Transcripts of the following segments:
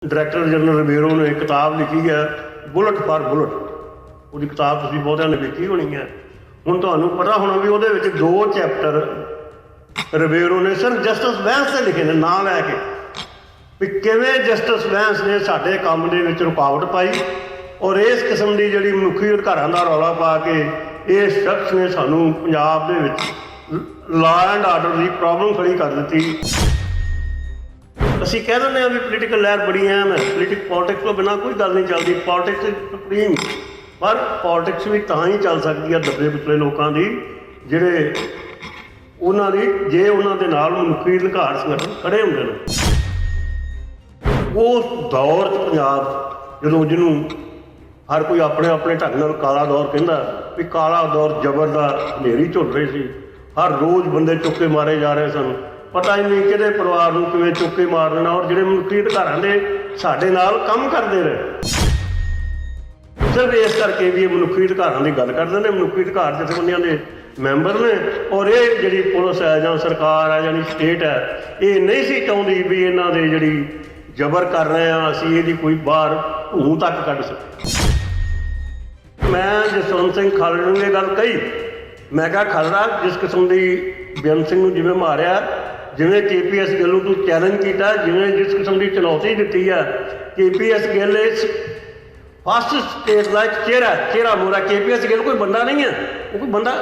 Director general Ribeiro ने किताब लिखी है बुलेट फॉर बुलेट। वो किताब तुसीं बहुतिਆਂ ने लिखी होनी है। हुण तुहानूं पता होना भी ਉਹਦੇ ਵਿੱਚ 2 चैप्टर रिबेरो ने सिर्फ जस्टिस बैंस से लिखे ने नां लैके भी किवें जस्टिस बैंस ने साडे काम दे विच रुकावट पाई और इस किस्म की जिहड़ी मनुखी अधिकारां दा रौला पा के इस शख्स ने सानूं पंजाब दे विच लॉ एंड आर्डर की प्रॉब्लम खड़ी कर दी। ਅਸੀਂ कह ਦਿੰਦੇ भी पोलीटिकल लहर बड़ी अहम है, पॉलिटिक्स तो बिना कोई गल नहीं चलती, पॉलिटिक्स सुप्रीम। पर पॉलिटिक्स भी तां ही चल सकती है दबे पिछले लोगों की जिहड़े उन्होंने जे उन्होंने नाल मनुखी अधिकार संगठन खड़े होंगे ने। उस दौर पंजाब जो जिन्हों हर कोई अपने अपने ढंग नाल काला दौर कहता भी काला दौर जबर का हनेरी झुल रही सी, हर रोज़ बंदे चुके मारे जा रहे सन, पता ही नहीं कि परिवार को किवें चुक के मार देना और जिहड़े मनुखी अधिकारां दे साडे नाल काम करते रहे। सिर्फ इस करके भी मनुखी अधिकारां की गल करते हैं, मनुखी अधिकार जथेबंदियां दे मैंबर ने और ये जिहड़ी पुलिस है जां सरकार है जां स्टेट है ये नहीं सी चाहुंदी भी इन्हां दे जिहड़ी जबर कर रहे हैं असीं इहदी कोई बाहर धूं तक कढ सकीए। मैं जसवंत सिंह खालड़े ने गल कही, मैं कहा खालड़ा जिस किस्म की बेअंत सिंह नूं जिवें मारिया, जिवें KPS गिल नूं तूं चैलेंज किया, जिवें जिस किस्म की चुनौती दी है, KPS गिल इस फस्ट स्टेट का एक चेहरा मोरा। KPS गिल कोई बंदा नहीं है, वो कोई बंदा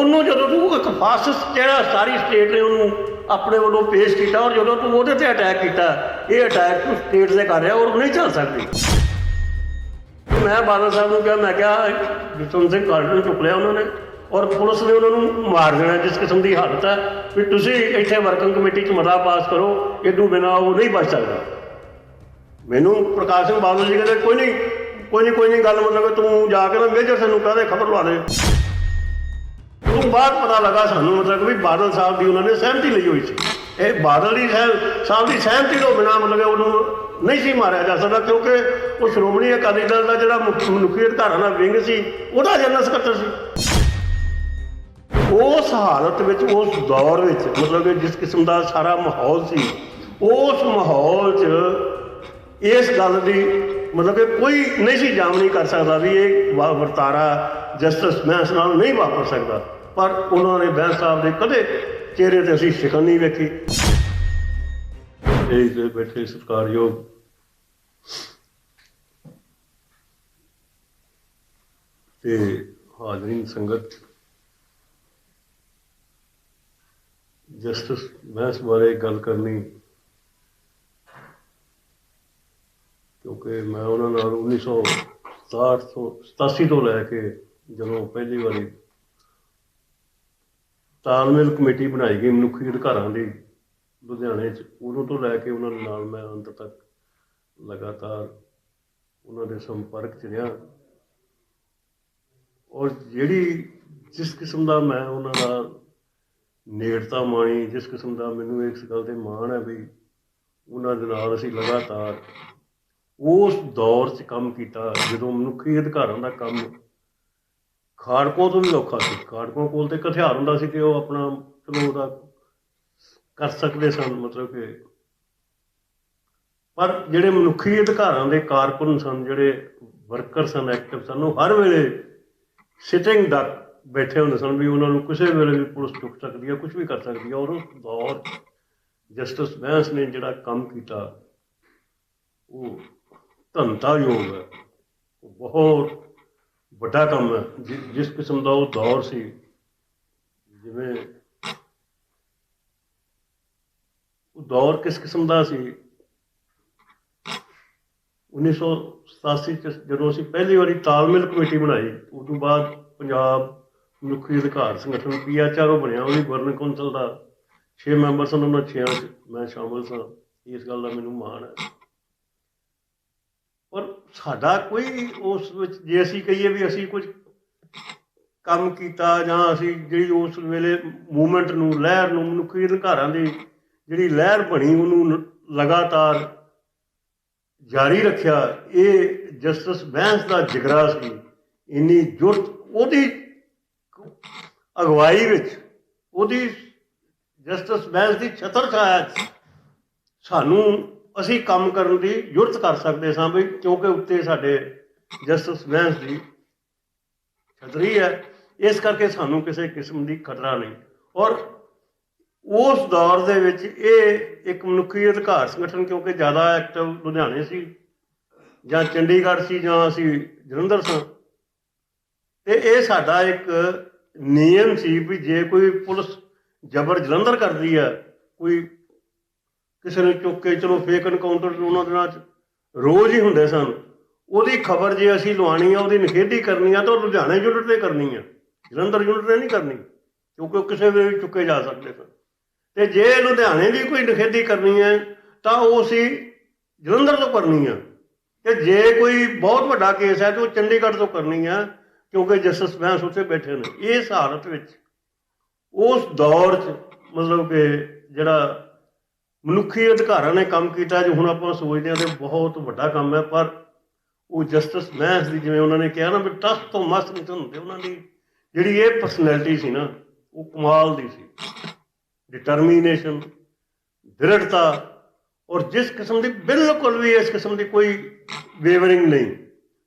उन्होंने जो तू एक फस्ट चेहरा सारी स्टेट ने उन्होंने अपने वालों पेश किया और जो तू वो अटैक किया, ये अटैक तू स्टेट से कर रहा और नहीं चल सकती। मैं बादल साहब को कहा, मैं क्या जसवंत सिंह खालड़े चुक लिया उन्होंने और पुलिस ने उन्होंने मार देना जिस किस्म की हालत है भी तुसीं इत्थे वर्किंग कमेटी च मता पास करो, इदू बिना वो नहीं बच सकता। मैनू प्रकाश सिंह बादल जी कहते कोई नहीं गल मतलब तू जाके ना मेजर सानू कह दे खबर लवा दे। तो बाद पता लगा सानू मतलब भी बादल साहब की उन्होंने सहमति ली हुई सी। ये बादल जी साहब की सहमति तो बिना मतलब उन्होंने नहीं सी मारिया जा सकता क्योंकि वो श्रोमणी अकाली दल का जिहड़ा मनुखी अधिकारां दा विंग सी उहदा जनरल सकत्तर सी। उस हालत में उस दौर में मतलब कि जिस किस्म का सारा माहौल सी उस माहौल इस गल की मतलब कि कोई नहीं सी जाम नहीं कर सकता भी ये वर्तारा जस्टिस बैंस नाल नहीं वापर सकता। पर उन्होंने बैंस साहब के कदे चेहरे ते असीं शिकन नहीं वेखी। बैठे सत्कारयोग ते हाज़रीन संगत, जस्टिस बैंस बारे गल करनी क्योंकि मैं उन्होंने 1967 तो लैके जो पहली बारी तालमेल कमेटी बनाई गई मनुखी अधिकारां की लुधियाने उदों तो लैके उन्होंने नाल मैं अंत तक लगातार उन्होंने संपर्क च रहा और जिहड़ी जिस किस्म का मैं उन्होंने नेड़ता माणी, जिस किस्म का मैनू इस गल ते माण है भी उन्होंने नाल असीं लगातार उस दौर च काम किया जो मनुखी अधिकारां दा काम खाड़कों तो भी औखा सी। खाड़कों कोल ते हथियार हुंदा सी कि वो अपना चलो उहदा कर सकते सन मतलब कि, पर जिहड़े मनुखी अधिकारां दे कारकुन सन, जिहड़े वर्कर सन, एक्टिव सन, वो हर वेले सिटिंग डक बैठे होंदे सन भी उन्होंने किसी वेले भी पुलिस चुक सकती है, कुछ भी कर सकती है। और उस दौर जस्टिस बैंस ने जिहड़ा काम किया वो धन्नतायोग है, बहुत बड़ा काम है। जिस किस्म का वो दौर सी, जिवें दौर किस किस्म का सी 1987 जो असीं पहली बारी तालमेल कमेटी बनाई उस बाद पंजाब मनुखी अधिकार संगठन PHRO बनया, वो गवर्निंग कौंसल का 6 मैंबर सन, उन्होंने 6 मैं शामिल सा। इस गल का मैनूं माण है। और साडा कोई उस जे असीं कहीए भी असीं कुछ काम किया जां असीं जिहड़ी उस वेले मूवमेंट नूं लहर नूं मनुखी अधिकारां दी जिहड़ी लहर बनी उन्होंने लगातार जारी रखिया, ये जस्टिस बैंस का जिगरा सी, इन्नी जुट उहदी अगवाई विच उहदी जस्टिस बैंस की छत्र छाया सानू ਅਸੀਂ ਕੰਮ ਕਰਨ ਦੀ ਜ਼ਰੂਰਤ ਕਰ ਸਕਦੇ ਸਾਂ ਵੀ, ਕਿਉਂਕਿ ਉੱਤੇ ਸਾਡੇ ਜਸਟਿਸ ਬੈਂਸ ਦੀ ਛਤਰੀ ਹੈ, ਇਸ ਕਰਕੇ ਸਾਨੂੰ ਕਿਸੇ ਕਿਸਮ ਦੀ ਖਤਰਾ ਨਹੀਂ। ਔਰ ਉਸ ਦੌਰ ਦੇ ਵਿੱਚ ਇਹ ਇੱਕ ਮਨੁੱਖੀ ਅਧਿਕਾਰ ਸੰਗਠਨ, ਕਿਉਂਕਿ ਜ਼ਿਆਦਾ ਐਕਟਿਵ ਲੁਧਿਆਣੇ ਸੀ ਜਾਂ ਚੰਡੀਗੜ੍ਹ ਸੀ ਜਾਂ ਅਸੀਂ ਜਲੰਧਰ ਸਾਂ, ਤੇ ਇਹ ਸਾਡਾ ਇੱਕ ਨਿਯਮ ਸੀ ਵੀ ਜੇ ਕੋਈ ਪੁਲਿਸ ਜ਼ਬਰ ਜਲੰਧਰ ਕਰਦੀ ਹੈ, ਕੋਈ ਕਿਸੇ ਨੂੰ ਚੁੱਕ ਕੇ, ਚਲੋ ਫੇਕ ਐਨਕਾਊਂਟਰ ਉਹਨਾਂ ਦਿਨਾਂ 'ਚ ਰੋਜ਼ ਹੀ ਹੁੰਦੇ ਸਨ, ਉਹਦੀ ਖਬਰ ਜੇ ਅਸੀਂ ਲਵਾਉਣੀ ਆ, ਉਹਦੀ ਨਿਖੇਧੀ ਕਰਨੀ ਆ, ਤਾਂ ਉਹ ਲੁਧਿਆਣੇ ਯੂਨਿਟ 'ਤੇ ਕਰਨੀ ਆ, ਜਲੰਧਰ ਯੂਨਿਟ 'ਤੇ ਨਹੀਂ ਕਰਨੀ, ਕਿਉਂਕਿ ਉਹ ਕਿਸੇ ਵੇਲੇ ਵੀ ਚੁੱਕੇ ਜਾ ਸਕਦੇ ਸਨ। ਅਤੇ ਜੇ ਲੁਧਿਆਣੇ ਦੀ ਕੋਈ ਨਿਖੇਧੀ ਕਰਨੀ ਹੈ ਤਾਂ ਉਹ ਅਸੀਂ ਜਲੰਧਰ ਤੋਂ ਕਰਨੀ ਆ, ਅਤੇ ਜੇ ਕੋਈ ਬਹੁਤ ਵੱਡਾ ਕੇਸ ਹੈ ਤਾਂ ਉਹ ਚੰਡੀਗੜ੍ਹ ਤੋਂ ਕਰਨੀ ਆ, ਕਿਉਂਕਿ ਜਸਟਿਸ ਬੈਂਸ ਉੱਥੇ ਬੈਠੇ ਨੇ। ਇਸ ਹਾਲਤ ਵਿੱਚ ਉਸ ਦੌਰ 'ਚ ਮਤਲਬ ਕਿ ਜਿਹੜਾ ਮਨੁੱਖੀ ਅਧਿਕਾਰਾਂ ਨੇ ਕੰਮ ਕੀਤਾ, ਜੋ ਹੁਣ ਆਪਾਂ ਸੋਚਦੇ ਹਾਂ ਕਿ ਬਹੁਤ ਵੱਡਾ ਕੰਮ ਹੈ, ਪਰ ਉਹ ਜਸਟਿਸ ਬੈਂਸ ਦੀ, ਜਿਵੇਂ ਉਹਨਾਂ ਨੇ ਕਿਹਾ ਨਾ ਵੀ ਟਸ ਤੋਂ ਮਸ ਨਹੀਂ ਹੁੰਦੇ, ਉਹਨਾਂ ਦੀ ਜਿਹੜੀ ਇਹ ਪਰਸਨੈਲਿਟੀ ਸੀ ਨਾ, ਉਹ ਕਮਾਲ ਦੀ ਸੀ। ਡਿਟਰਮੀਨੇਸ਼ਨ, ਦ੍ਰਿੜਤਾ, ਔਰ ਜਿਸ ਕਿਸਮ ਦੀ ਬਿਲਕੁਲ ਵੀ ਇਸ ਕਿਸਮ ਦੀ ਕੋਈ ਵੇਵਰਿੰਗ ਨਹੀਂ।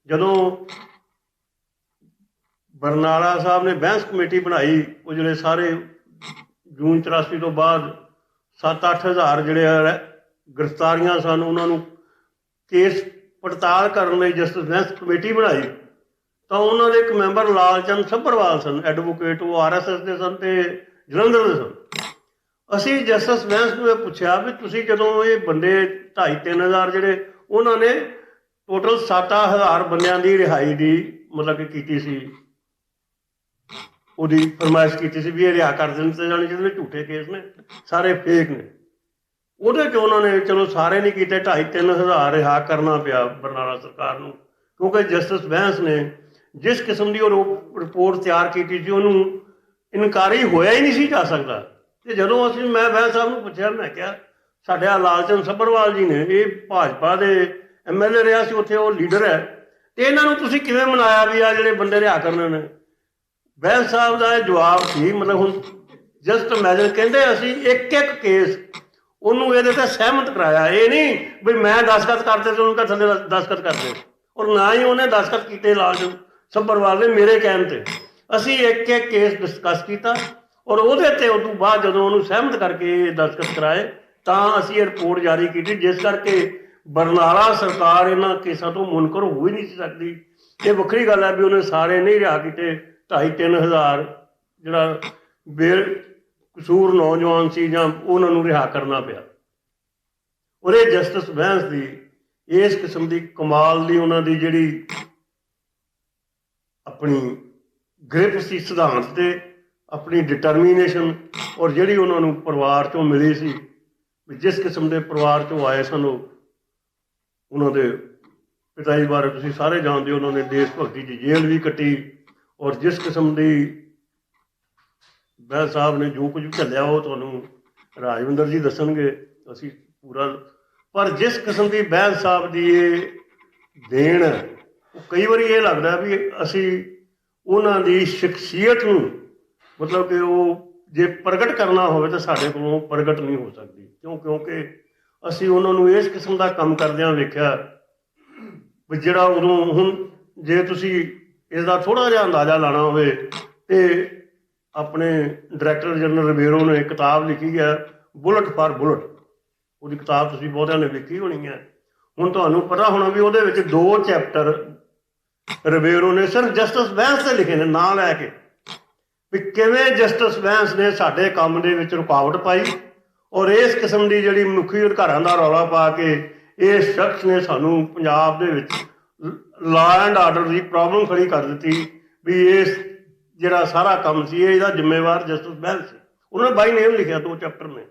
ਜਦੋਂ ਬਰਨਾਲਾ ਸਾਹਿਬ ਨੇ ਬੈਂਸ ਕਮੇਟੀ ਬਣਾਈ, ਉਹ ਜਿਹੜੇ ਸਾਰੇ ਜੂਨ 84 ਤੋਂ ਬਾਅਦ 7-8 ਹਜ਼ਾਰ ਜਿਹੜੇ ਗ੍ਰਿਫਤਾਰੀਆਂ ਸਨ, ਉਹਨਾਂ ਨੂੰ ਕੇਸ ਪੜਤਾਲ ਕਰਨ ਲਈ ਜਸਟਿਸ ਬੈਂਸ ਕਮੇਟੀ ਬਣਾਈ, ਤਾਂ ਉਹਨਾਂ ਦੇ ਇੱਕ ਮੈਂਬਰ ਲਾਲ ਚੰਦ ਸੱਭਰਵਾਲ ਸਨ, ਐਡਵੋਕੇਟ, ਉਹ RSS ਦੇ ਸਨ ਅਤੇ ਜਲੰਧਰ ਦੇ ਸਨ। ਅਸੀਂ ਜਸਟਿਸ ਬੈਂਸ ਨੂੰ ਇਹ ਪੁੱਛਿਆ ਵੀ ਤੁਸੀਂ ਜਦੋਂ ਇਹ ਬੰਦੇ 2,500-3 ਹਜ਼ਾਰ ਜਿਹੜੇ, ਉਹਨਾਂ ਨੇ ਟੋਟਲ 7 ਹਜ਼ਾਰ ਬੰਦਿਆਂ ਦੀ ਰਿਹਾਈ ਦੀ ਮਤਲਬ ਕਿ ਕੀਤੀ ਸੀ, ਉਹਦੀ ਫਰਮਾਇਸ਼ ਕੀਤੀ ਸੀ ਵੀ ਇਹ ਰਿਹਾ ਕਰ ਦਿੱਤੇ ਜਾਣੇ, ਜਿਹਦੇ ਵਿੱਚ ਝੂਠੇ ਕੇਸ ਨੇ, ਸਾਰੇ ਫੇਕ ਨੇ। ਉਹਦੇ 'ਚ ਉਹਨਾਂ ਨੇ ਚਲੋ ਸਾਰੇ ਨਹੀਂ ਕੀਤੇ, 2,500-3 ਹਜ਼ਾਰ ਰਿਹਾ ਕਰਨਾ ਪਿਆ ਬਰਨਾਲਾ ਸਰਕਾਰ ਨੂੰ, ਕਿਉਂਕਿ ਜਸਟਿਸ ਬੈਂਸ ਨੇ ਜਿਸ ਕਿਸਮ ਦੀ ਉਹ ਰਿਪੋਰਟ ਤਿਆਰ ਕੀਤੀ ਸੀ, ਉਹਨੂੰ ਇਨਕਾਰੀ ਹੋਇਆ ਹੀ ਨਹੀਂ ਸੀ ਜਾ ਸਕਦਾ। ਅਤੇ ਜਦੋਂ ਮੈਂ ਬੈਂਸ ਸਾਹਿਬ ਨੂੰ ਪੁੱਛਿਆ, ਮੈਂ ਕਿਹਾ ਸਾਡੇ ਲਾਲ ਚੰਦ ਸੱਭਰਵਾਲ ਜੀ ਨੇ, ਇਹ ਭਾਜਪਾ ਦੇ MLA ਰਿਹਾ ਸੀ ਉੱਥੇ, ਉਹ ਲੀਡਰ ਹੈ, ਅਤੇ ਇਹਨਾਂ ਨੂੰ ਤੁਸੀਂ ਕਿਵੇਂ ਮਨਾਇਆ ਵੀ ਆ ਜਿਹੜੇ ਬੰਦੇ ਰਿਹਾ ਕਰਨੇ ਨੇ? ਬੈਂਸ ਸਾਹਿਬ ਦਾ ਇਹ ਜਵਾਬ ਸੀ, ਮਤਲਬ ਹੁਣ ਜਸਟ ਇਮੈਜਿਨ, ਕਹਿੰਦੇ ਅਸੀਂ ਇੱਕ ਇੱਕ ਕੇਸ ਉਹਨੂੰ ਇਹਦੇ 'ਤੇ ਸਹਿਮਤ ਕਰਾਇਆ, ਇਹ ਨਹੀਂ ਵੀ ਮੈਂ ਦਸਤਖਤ ਕਰਦੇ ਤੇ ਉਹਨੂੰ ਥੱਲੇ ਦਸਤਖਤ ਕਰਦੇ, ਔਰ ਨਾ ਹੀ ਉਹਨੇ ਦਸਤਖਤ ਕੀਤੇ ਲਾਲ ਚੰਦ ਸੱਭਰਵਾਲ ਨੇ ਮੇਰੇ ਕਹਿਣ 'ਤੇ। ਅਸੀਂ ਇੱਕ ਇੱਕ ਕੇਸ ਡਿਸਕਸ ਕੀਤਾ, ਔਰ ਉਹਦੇ 'ਤੇ ਉਸ ਤੋਂ ਬਾਅਦ ਜਦੋਂ ਉਹਨੂੰ ਸਹਿਮਤ ਕਰਕੇ ਦਸਤਖਤ ਕਰਾਏ, ਤਾਂ ਅਸੀਂ ਇਹ ਰਿਪੋਰਟ ਜਾਰੀ ਕੀਤੀ, ਜਿਸ ਕਰਕੇ ਬਰਨਾਲਾ ਸਰਕਾਰ ਇਹਨਾਂ ਕੇਸਾਂ ਤੋਂ ਮੁਨਕਰ ਹੋ ਹੀ ਨਹੀਂ ਸੀ ਸਕਦੀ। ਇਹ ਵੱਖਰੀ ਗੱਲ ਹੈ ਵੀ ਉਹਨੇ ਸਾਰੇ ਨਹੀਂ ਰਿਹਾ ਕੀਤੇ, 2,500-3 ਹਜ਼ਾਰ ਜਿਹੜਾ ਬੇਕਸੂਰ ਨੌਜਵਾਨ ਸੀ ਜਾਂ ਉਹਨਾਂ ਨੂੰ ਰਿਹਾ ਕਰਨਾ ਪਿਆ। ਔਰ ਇਹ ਜਸਟਿਸ ਬੈਂਸ ਦੀ ਇਸ ਕਿਸਮ ਦੀ ਕਮਾਲ ਦੀ ਉਹਨਾਂ ਦੀ ਜਿਹੜੀ ਆਪਣੀ ਗ੍ਰਿਪ ਸੀ ਸਿਧਾਂਤ 'ਤੇ, ਆਪਣੀ ਡਿਟਰਮੀਨੇਸ਼ਨ, ਔਰ ਜਿਹੜੀ ਉਹਨਾਂ ਨੂੰ ਪਰਿਵਾਰ 'ਚੋਂ ਮਿਲੀ ਸੀ, ਵੀ ਜਿਸ ਕਿਸਮ ਦੇ ਪਰਿਵਾਰ 'ਚੋਂ ਆਏ ਸਨ, ਉਹਨਾਂ ਦੇ ਪਿਤਾ ਜੀ ਬਾਰੇ ਤੁਸੀਂ ਸਾਰੇ ਜਾਣਦੇ ਹੋ, ਉਹਨਾਂ ਨੇ ਦੇਸ਼ ਭਗਤੀ ਦੀ ਜੇਲ੍ਹ ਵੀ ਕੱਟੀ, ਔਰ ਜਿਸ ਕਿਸਮ ਦੀ ਬੈਂਸ ਸਾਹਿਬ ਨੇ ਜੋ ਕੁਝ ਵੀ ਝੱਲਿਆ ਉਹ ਤੁਹਾਨੂੰ ਰਾਜਵਿੰਦਰ ਜੀ ਦੱਸਣਗੇ, ਅਸੀਂ ਪੂਰਾ। ਪਰ ਜਿਸ ਕਿਸਮ ਦੀ ਬੈਂਸ ਸਾਹਿਬ ਦੀ ਇਹ ਦੇਣ ਹੈ, ਉਹ ਕਈ ਵਾਰੀ ਇਹ ਲੱਗਦਾ ਵੀ ਅਸੀਂ ਉਹਨਾਂ ਦੀ ਸ਼ਖਸੀਅਤ ਨੂੰ ਮਤਲਬ ਕਿ ਉਹ ਜੇ ਪ੍ਰਗਟ ਕਰਨਾ ਹੋਵੇ ਤਾਂ ਸਾਡੇ ਕੋਲੋਂ ਪ੍ਰਗਟ ਨਹੀਂ ਹੋ ਸਕਦੀ, ਕਿਉਂਕਿ ਅਸੀਂ ਉਹਨਾਂ ਨੂੰ ਇਸ ਕਿਸਮ ਦਾ ਕੰਮ ਕਰਦਿਆਂ ਵੇਖਿਆ ਵੀ ਜਿਹੜਾ ਉਦੋਂ, ਹੁਣ ਜੇ ਤੁਸੀਂ ਇਸ ਦਾ ਥੋੜ੍ਹਾ ਜਿਹਾ ਅੰਦਾਜ਼ਾ ਲਾਉਣਾ ਹੋਵੇ ਤੇ ਆਪਣੇ ਡਾਇਰੈਕਟਰ ਜਨਰਲ ਰਿਬੇਰੋ ਨੇ ਕਿਤਾਬ ਲਿਖੀ ਹੈ ਬੁਲਟ ਫਾਰ ਬੁਲਟ, ਉਹਦੀ ਕਿਤਾਬ ਤੁਸੀਂ ਬਹੁਤਿਆਂ ਨੇ ਵੇਖੀ ਹੋਣੀ ਹੈ। ਹੁਣ ਤੁਹਾਨੂੰ ਪਤਾ ਹੋਣਾ ਵੀ ਉਹਦੇ ਵਿੱਚ 2 ਚੈਪਟਰ ਰਿਬੇਰੋ ਨੇ ਸਿਰਫ ਜਸਟਿਸ ਬੈਂਸ 'ਤੇ ਲਿਖੇ ਨੇ, ਨਾਂ ਲੈ ਕੇ, ਵੀ ਕਿਵੇਂ ਜਸਟਿਸ ਬੈਂਸ ਨੇ ਸਾਡੇ ਕੰਮ ਦੇ ਵਿੱਚ ਰੁਕਾਵਟ ਪਾਈ, ਔਰ ਇਸ ਕਿਸਮ ਦੀ ਜਿਹੜੀ ਮਨੁੱਖੀ ਅਧਿਕਾਰਾਂ ਦਾ ਰੌਲਾ ਪਾ ਕੇ ਇਸ ਸ਼ਖਸ ਨੇ ਸਾਨੂੰ ਪੰਜਾਬ ਦੇ ਵਿੱਚ law and order the problem ਖੜੀ ਕਰ ਦਿੱਤੀ, ਵੀ ਇਸ ਜਿਹੜਾ ਸਾਰਾ ਕੰਮ ਸੀ ਇਹਦਾ ਜ਼ਿੰਮੇਵਾਰ ਜਸਟਿਸ ਬੈਂਸ ਸੀ। ਉਹਨਾਂ ਨੇ ਬਾਈ ਨੇਮ ਲਿਖਿਆ 2 ਚੈਪਟਰ ਨੇ।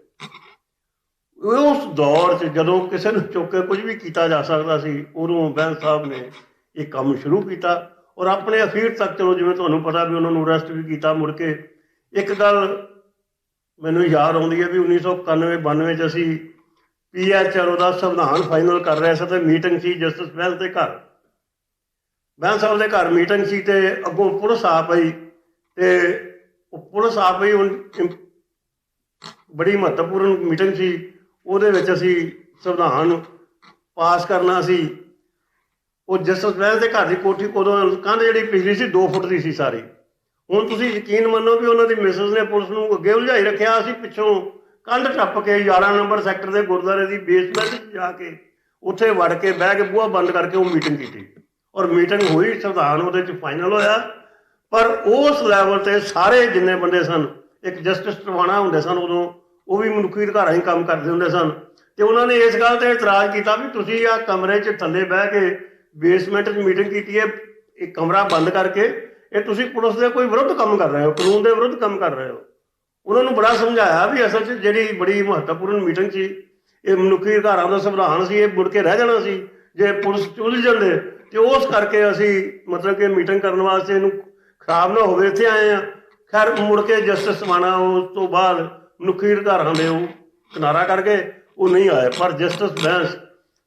ਉਸ ਦੌਰ 'ਚ ਜਦੋਂ ਕਿਸੇ ਨੂੰ ਚੁੱਕ ਕੇ ਕੁਝ ਵੀ ਕੀਤਾ ਜਾ ਸਕਦਾ ਸੀ, ਉਦੋਂ ਬੈਂਸ ਸਾਹਿਬ ਨੇ ਇਹ ਕੰਮ ਸ਼ੁਰੂ ਕੀਤਾ, ਔਰ ਆਪਣੇ ਅਖੀਰ ਤੱਕ ਚਲੋ ਜਿਵੇਂ ਤੁਹਾਨੂੰ ਪਤਾ ਵੀ ਉਹਨਾਂ ਨੂੰ ਅਰੈਸਟ ਵੀ ਕੀਤਾ। ਮੁੜ ਕੇ ਇੱਕ ਗੱਲ ਮੈਨੂੰ ਯਾਦ ਆਉਂਦੀ ਹੈ ਵੀ 1991-92 'ਚ ਅਸੀਂ PHRO ਦਾ ਸੰਵਿਧਾਨ ਫਾਈਨਲ ਕਰ ਰਹੇ ਸੀ, ਅਤੇ ਮੀਟਿੰਗ ਸੀ ਜਸਟਿਸ ਬੈਂਸ ਦੇ ਘਰ, ਬੈਂਸ ਸਾਹਿਬ ਦੇ ਘਰ ਮੀਟਿੰਗ ਸੀ, ਅਤੇ ਅੱਗੋਂ ਪੁਲਿਸ ਆ ਪਈ, ਅਤੇ ਉਹ ਪੁਲਿਸ ਆ ਪਈ, ਬੜੀ ਮਹੱਤਵਪੂਰਨ ਮੀਟਿੰਗ ਸੀ, ਉਹਦੇ ਵਿੱਚ ਅਸੀਂ ਸੰਵਿਧਾਨ ਪਾਸ ਕਰਨਾ ਸੀ, ਉਹ ਜਸਟਿਸ ਬੈਂਸ ਦੇ ਘਰ ਦੀ ਕੋਠੀ ਉਦੋਂ ਕੰਧ ਜਿਹੜੀ ਪਿਛਲੀ ਸੀ 2 ਫੁੱਟ ਦੀ ਸੀ ਸਾਰੀ। ਹੁਣ ਤੁਸੀਂ ਯਕੀਨ ਮੰਨੋ ਵੀ ਉਹਨਾਂ ਦੀ ਮਿਸਿਸ ਨੇ ਪੁਲਿਸ ਨੂੰ ਅੱਗੇ ਉਲਝਾਈ ਰੱਖਿਆ, ਅਸੀਂ ਪਿੱਛੋਂ ਕੰਧ ਟੱਪ ਕੇ 11 ਨੰਬਰ ਸੈਕਟਰ ਦੇ ਗੁਰਦੁਆਰੇ ਦੀ ਬੇਸਮੈਂਟ 'ਚ ਜਾ ਕੇ ਉੱਥੇ ਵੜ ਕੇ ਬਹਿ ਕੇ ਬੂਹਾ ਬੰਦ ਕਰਕੇ ਉਹ ਮੀਟਿੰਗ ਕੀਤੀ, ਔਰ ਮੀਟਿੰਗ ਹੋਈ, ਸੰਵਿਧਾਨ ਉਹਦੇ 'ਚ ਫਾਈਨਲ ਹੋਇਆ। ਪਰ ਉਸ ਲੈਵਲ 'ਤੇ ਸਾਰੇ ਜਿੰਨੇ ਬੰਦੇ ਸਨ, ਇੱਕ ਜਸਟਿਸ ਟਵਾਣਾ ਹੁੰਦੇ ਸਨ ਉਦੋਂ, ਉਹ ਵੀ ਮਨੁੱਖੀ ਅਧਿਕਾਰਾਂ ਹੀ ਕੰਮ ਕਰਦੇ ਹੁੰਦੇ ਸਨ, ਅਤੇ ਉਹਨਾਂ ਨੇ ਇਸ ਗੱਲ 'ਤੇ ਇਤਰਾਜ਼ ਕੀਤਾ ਵੀ ਤੁਸੀਂ ਆਹ ਕਮਰੇ 'ਚ ਥੱਲੇ ਬਹਿ ਕੇ ਬੇਸਮੈਂਟ 'ਚ ਮੀਟਿੰਗ ਕੀਤੀ ਹੈ, ਇਹ ਕਮਰਾ ਬੰਦ ਕਰਕੇ, ਇਹ ਤੁਸੀਂ ਪੁਲਿਸ ਦੇ ਕੋਈ ਵਿਰੁੱਧ ਕੰਮ ਕਰ ਰਹੇ ਹੋ, ਕਾਨੂੰਨ ਦੇ ਵਿਰੁੱਧ ਕੰਮ ਕਰ ਰਹੇ ਹੋ। ਉਹਨਾਂ ਨੂੰ ਬੜਾ ਸਮਝਾਇਆ ਵੀ ਅਸਲ 'ਚ ਜਿਹੜੀ ਬੜੀ ਮਹੱਤਵਪੂਰਨ ਮੀਟਿੰਗ ਸੀ, ਇਹ ਮਨੁੱਖੀ ਅਧਿਕਾਰਾਂ ਦਾ ਸੰਵਿਧਾਨ ਸੀ, ਇਹ ਮੁੜ ਕੇ ਰਹਿ ਜਾਣਾ ਸੀ ਜੇ ਪੁਲਿਸ 'ਚ ਉਲਝ ਜਾਂਦੇ, ਅਤੇ ਉਸ ਕਰਕੇ ਅਸੀਂ ਮਤਲਬ ਕਿ ਮੀਟਿੰਗ ਕਰਨ ਵਾਸਤੇ ਇਹਨੂੰ ਖਰਾਬ ਨਾ ਹੋਵੇ ਇੱਥੇ ਆਏ ਹਾਂ। ਖੈਰ ਮੁੜ ਕੇ ਜਸਟਿਸ ਟਵਾਣਾ ਉਸ ਤੋਂ ਬਾਅਦ ਮਨੁੱਖੀ ਅਧਿਕਾਰਾਂ ਦੇ ਉਹ ਕਿਨਾਰਾ ਕਰਕੇ ਉਹ ਨਹੀਂ ਆਏ, ਪਰ ਜਸਟਿਸ ਬੈਂਸ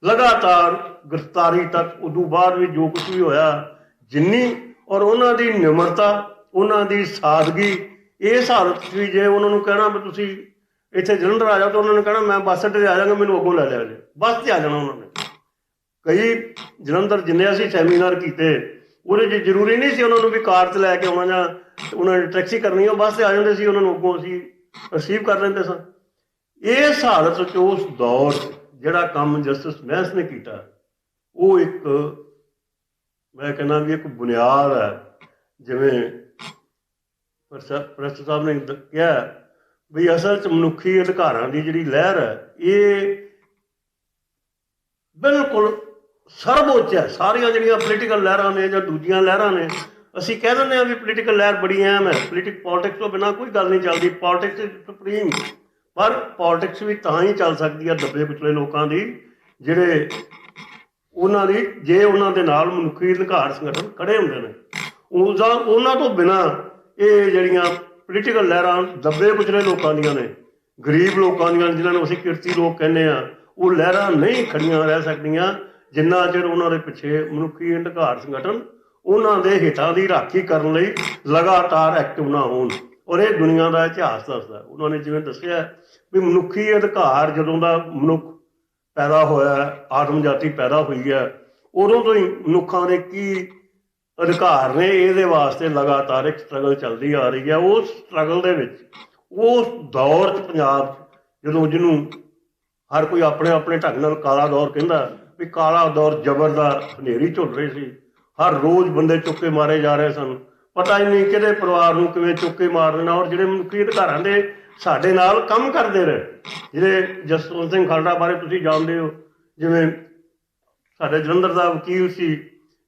ਲਗਾਤਾਰ ਗ੍ਰਿਫਤਾਰੀ ਤੱਕ, ਉਦੋਂ ਬਾਅਦ ਵੀ ਜੋ ਕੁਛ ਵੀ ਹੋਇਆ, ਜਿੰਨੀ ਔਰ ਉਹਨਾਂ ਦੀ ਨਿਮਰਤਾ, ਉਹਨਾਂ ਦੀ ਸਾਦਗੀ, ਇਸ ਹਾਲਤ 'ਚ ਵੀ ਜੇ ਉਹਨਾਂ ਨੂੰ ਕਹਿਣਾ ਵੀ ਤੁਸੀਂ ਇੱਥੇ ਜਲੰਧਰ ਆ ਜਾਓ ਤਾਂ ਉਹਨਾਂ ਨੇ ਕਹਿਣਾ ਮੈਂ ਬੱਸ ਅੱਡੇ 'ਤੇ ਆ ਜਾਵਾਂਗਾ, ਮੈਨੂੰ ਅੱਗੋਂ ਲੈ ਲਿਆ ਜੇ, ਬੱਸ 'ਤੇ ਆ ਜਾਣਾ ਉਹਨਾਂ ਨੇ। ਕਈ ਜਲੰਧਰ ਜਿੰਨੇ ਅਸੀਂ ਸੈਮੀਨਾਰ ਕੀਤੇ ਉਹਦੇ 'ਚ ਜ਼ਰੂਰੀ ਨਹੀਂ ਸੀ ਉਹਨਾਂ ਨੂੰ ਵੀ ਕਾਰ 'ਤੇ ਲੈ ਕੇ ਆਉਣਾ ਜਾਂ ਉਹਨਾਂ ਨੇ ਟੈਕਸੀ ਕਰਨੀ, ਉਹ ਬੱਸ 'ਤੇ ਆ ਜਾਂਦੇ ਸੀ, ਉਹਨਾਂ ਨੂੰ ਅੱਗੋਂ ਅਸੀਂ ਰਿਸੀਵ ਕਰ ਲੈਂਦੇ ਸਾਂ। ਇਸ ਹਾਲਤ 'ਚ ਉਸ ਦੌਰ 'ਚ ਜਿਹੜਾ ਕੰਮ ਜਸਟਿਸ ਬੈਂਸ ਨੇ ਕੀਤਾ, ਉਹ ਇੱਕ ਮੈਂ ਕਹਿੰਦਾ ਵੀ ਇੱਕ ਬੁਨਿਆਦ ਹੈ। ਜਿਵੇਂ ਪ੍ਰੋਫੈਸਰ ਸਾਹਿਬ ਨੇ ਕਿਹਾ ਵੀ ਅਸਲ 'ਚ ਮਨੁੱਖੀ ਅਧਿਕਾਰਾਂ ਦੀ ਜਿਹੜੀ ਲਹਿਰ ਹੈ ਇਹ ਬਿਲਕੁਲ ਸਰਵਉੱਚ ਹੈ। ਸਾਰੀਆਂ ਜਿਹੜੀਆਂ ਪੋਲੀਟੀਕਲ ਲਹਿਰਾਂ ਨੇ ਜਾਂ ਦੂਜੀਆਂ ਲਹਿਰਾਂ ਨੇ, ਅਸੀਂ ਕਹਿ ਦਿੰਦੇ ਹਾਂ ਵੀ ਪੋਲੀਟੀਕਲ ਲਹਿਰ ਬੜੀ ਅਹਿਮ ਹੈ, ਪੋਲੀਟਿਕਸ ਤੋਂ ਬਿਨਾਂ ਕੋਈ ਗੱਲ ਨਹੀਂ ਚੱਲਦੀ, ਪੋਲੀਟਿਕਸ ਸੁਪਰੀਮ। ਪਰ ਪੋਲੀਟਿਕਸ ਵੀ ਤਾਂ ਹੀ ਚੱਲ ਸਕਦੀ ਹੈ ਦੱਬੇ ਕੁਚਲੇ ਲੋਕਾਂ ਦੀ, ਜਿਹੜੇ ਉਹਨਾਂ ਦੀ ਜੇ ਉਹਨਾਂ ਦੇ ਨਾਲ ਮਨੁੱਖੀ ਅਧਿਕਾਰ ਸੰਗਠਨ ਖੜੇ ਹੁੰਦੇ ਨੇ। ਉਹਨਾਂ ਤੋਂ ਬਿਨਾਂ ਇਹ ਜਿਹੜੀਆਂ ਪੋਲੀਟੀਕਲ ਲਹਿਰਾਂ ਦੱਬੇ ਕੁਚਲੇ ਲੋਕਾਂ ਦੀਆਂ ਨੇ, ਗਰੀਬ ਲੋਕਾਂ ਦੀਆਂ, ਜਿਨ੍ਹਾਂ ਨੂੰ ਅਸੀਂ ਕਿਰਤੀ ਲੋਕ ਕਹਿੰਦੇ ਹਾਂ, ਉਹ ਲਹਿਰਾਂ ਨਹੀਂ ਖੜੀਆਂ ਰਹਿ ਸਕਦੀਆਂ ਜਿੰਨਾ ਚਿਰ ਉਹਨਾਂ ਦੇ ਪਿੱਛੇ ਮਨੁੱਖੀ ਅਧਿਕਾਰ ਸੰਗਠਨ ਉਹਨਾਂ ਦੇ ਹਿੱਤਾਂ ਦੀ ਰਾਖੀ ਕਰਨ ਲਈ ਲਗਾਤਾਰ ਐਕਟਿਵ ਨਾ ਹੋਣ। ਔਰ ਇਹ ਦੁਨੀਆ ਦਾ ਇਤਿਹਾਸ ਦੱਸਦਾ। ਉਹਨਾਂ ਨੇ ਜਿਵੇਂ ਦੱਸਿਆ ਵੀ ਮਨੁੱਖੀ ਅਧਿਕਾਰ ਜਦੋਂ ਦਾ ਮਨੁੱਖ ਪੈਦਾ ਹੋਇਆ, ਆਦਮ ਜਾਤੀ ਪੈਦਾ ਹੋਈ ਹੈ, ਉਦੋਂ ਤੋਂ ਹੀ ਮਨੁੱਖਾਂ ਦੇ ਕੀ ਅਧਿਕਾਰ ਨੇ ਇਹਦੇ ਵਾਸਤੇ ਲਗਾਤਾਰ ਇੱਕ ਸਟਰਗਲ ਚੱਲਦੀ ਆ ਰਹੀ ਹੈ। ਉਸ ਸਟਰਗਲ ਦੇ ਵਿੱਚ ਉਸ ਦੌਰ 'ਚ ਪੰਜਾਬ 'ਚ ਜਦੋਂ ਜਿਹਨੂੰ ਹਰ ਕੋਈ ਆਪਣੇ ਆਪਣੇ ਢੰਗ ਨਾਲ ਕਾਲਾ ਦੌਰ ਕਹਿੰਦਾ, ਵੀ ਕਾਲਾ ਦੌਰ ਜ਼ਬਰ ਦਾ ਹਨੇਰੀ ਝੁੱਲ ਰਹੀ ਸੀ, ਹਰ ਰੋਜ਼ ਬੰਦੇ ਚੁੱਕ ਕੇ ਮਾਰੇ ਜਾ ਰਹੇ ਸਨ, ਪਤਾ ਹੀ ਨਹੀਂ ਕਿਹੜੇ ਪਰਿਵਾਰ ਨੂੰ ਕਿਵੇਂ ਚੁੱਕ ਕੇ ਮਾਰ ਦੇਣਾ। ਔਰ ਜਿਹੜੇ ਮਨੁੱਖੀ ਅਧਿਕਾਰਾਂ ਦੇ ਸਾਡੇ ਨਾਲ ਕੰਮ ਕਰਦੇ ਰਹੇ, ਜਿਹੜੇ ਜਸਵੰਤ ਸਿੰਘ ਖਾਲੜਾ ਬਾਰੇ ਤੁਸੀਂ ਜਾਣਦੇ ਹੋ, ਜਿਵੇਂ ਸਾਡੇ ਜਲੰਧਰ ਦਾ ਵਕੀਲ ਸੀ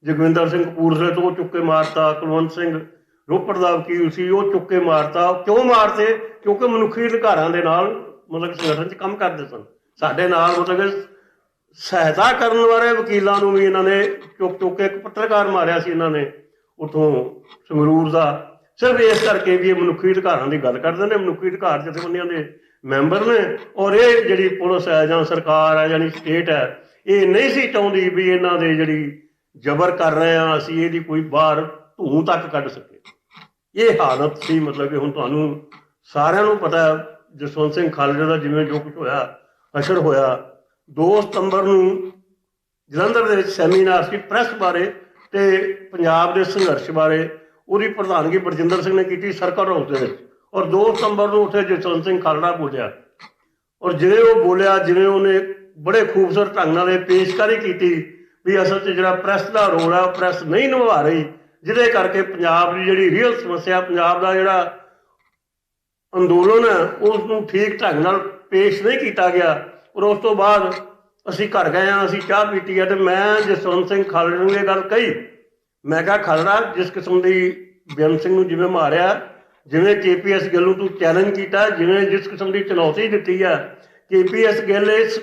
ਜਗਵਿੰਦਰ ਸਿੰਘ ਕਪੂਰਥਲੇ ਤੋਂ, ਉਹ ਚੁੱਕ ਕੇ ਮਾਰਤਾ। ਕੁਲਵੰਤ ਸਿੰਘ ਰੋਪੜ ਦਾ ਵਕੀਲ ਸੀ, ਉਹ ਚੁੱਕ ਕੇ ਮਾਰਤਾ। ਕਿਉਂ ਮਾਰਤੇ? ਕਿਉਂਕਿ ਮਨੁੱਖੀ ਅਧਿਕਾਰਾਂ ਦੇ ਨਾਲ ਮਤਲਬ ਸੰਗਠਨ 'ਚ ਕੰਮ ਕਰਦੇ ਸਨ। ਸਾਡੇ ਨਾਲ ਮਤਲਬ ਸਹਾਇਤਾ ਕਰਨ ਵਾਲੇ ਵਕੀਲਾਂ ਨੂੰ ਵੀ ਇਹਨਾਂ ਨੇ ਚੁੱਕ ਕੇ, ਇੱਕ ਪੱਤਰਕਾਰ ਮਾਰਿਆ ਸੀ ਇਹਨਾਂ ਨੇ ਉੱਥੋਂ ਸੰਗਰੂਰ ਦਾ, ਸਿਰਫ ਇਸ ਕਰਕੇ ਵੀ ਇਹ ਮਨੁੱਖੀ ਅਧਿਕਾਰਾਂ ਦੀ ਗੱਲ ਕਰਦੇ ਨੇ, ਮਨੁੱਖੀ ਅਧਿਕਾਰ ਜਥੇਬੰਦੀਆਂ ਦੇ ਮੈਂਬਰ ਨੇ। ਔਰ ਇਹ ਜਿਹੜੀ ਪੁਲਿਸ ਹੈ ਜਾਂ ਸਰਕਾਰ ਹੈ, ਜਾਨੀ ਸਟੇਟ ਹੈ, ਇਹ ਨਹੀਂ ਸੀ ਚਾਹੁੰਦੀ ਵੀ ਇਹਨਾਂ ਦੇ ਜਿਹੜੀ ਜ਼ਬਰ ਕਰ ਰਹੇ ਹਾਂ ਅਸੀਂ, ਇਹਦੀ ਕੋਈ ਬਾਹਰ ਧੂੰ ਤੱਕ ਕੱਢ ਸਕੇ। ਇਹ ਹਾਲਤ ਸੀ। ਮਤਲਬ ਕਿ ਹੁਣ ਤੁਹਾਨੂੰ ਸਾਰਿਆਂ ਨੂੰ ਪਤਾ ਜਸਵੰਤ ਸਿੰਘ ਖਾਲੜੇ ਦਾ ਜਿਵੇਂ ਜੋ ਕੁਛ ਹੋਇਆ, ਅਸਰ ਹੋਇਆ। 2 ਸਤੰਬਰ ਨੂੰ ਜਲੰਧਰ ਦੇ ਵਿੱਚ ਸੈਮੀਨਾਰ ਸੀ ਪ੍ਰੈਸ ਬਾਰੇ ਅਤੇ ਪੰਜਾਬ ਦੇ ਸੰਘਰਸ਼ ਬਾਰੇ। ਉਹਦੀ ਪ੍ਰਧਾਨਗੀ ਬਰਜਿੰਦਰ ਸਿੰਘ ਨੇ ਕੀਤੀ ਸਰਕਲ ਹਾਊਸ ਦੇ ਵਿੱਚ। ਔਰ 2 ਸਤੰਬਰ ਨੂੰ ਉੱਥੇ ਜਸਵੰਤ ਸਿੰਘ ਖਾਲੜਾ ਬੋਲਿਆ, ਔਰ ਜਿਵੇਂ ਉਹ ਬੋਲਿਆ, ਜਿਵੇਂ ਉਹਨੇ ਬੜੇ ਖੂਬਸੂਰਤ ਢੰਗ ਨਾਲ ਇਹ ਪੇਸ਼ਕਾਰੀ ਕੀਤੀ ਵੀ ਅਸਲ 'ਚ ਜਿਹੜਾ ਪ੍ਰੈਸ ਦਾ ਰੋਲ ਹੈ ਉਹ ਪ੍ਰੈਸ ਨਹੀਂ ਨਿਭਾ ਰਹੀ, ਜਿਹਦੇ ਕਰਕੇ ਪੰਜਾਬ ਦੀ ਜਿਹੜੀ ਰੀਅਲ ਸਮੱਸਿਆ, ਪੰਜਾਬ ਦਾ ਜਿਹੜਾ ਅੰਦੋਲਨ ਹੈ, ਉਸ ਨੂੰ ਠੀਕ ਢੰਗ ਨਾਲ ਪੇਸ਼ ਨਹੀਂ ਕੀਤਾ ਗਿਆ। ਔਰ ਉਸ ਤੋਂ ਬਾਅਦ ਅਸੀਂ ਘਰ ਗਏ ਹਾਂ, ਅਸੀਂ ਚਾਹ ਪੀਤੀ ਹੈ, ਅਤੇ ਮੈਂ ਜਸਵੰਤ ਸਿੰਘ ਖਾਲੜੇ ਨੂੰ ਇਹ ਗੱਲ ਕਹੀ, ਮੈਂ ਕਿਹਾ ਖਾਲੜਾ, ਜਿਸ ਕਿਸਮ ਦੀ ਬੇਅੰਤ ਸਿੰਘ ਨੂੰ ਜਿਵੇਂ ਮਾਰਿਆ, ਜਿਵੇਂ KPS ਗਿੱਲ ਨੂੰ ਤੂੰ ਚੈਲੰਜ ਕੀਤਾ, ਜਿਵੇਂ ਜਿਸ ਕਿਸਮ ਦੀ ਚੁਣੌਤੀ ਦਿੱਤੀ ਹੈ, KPS ਗਿੱਲ ਇਸ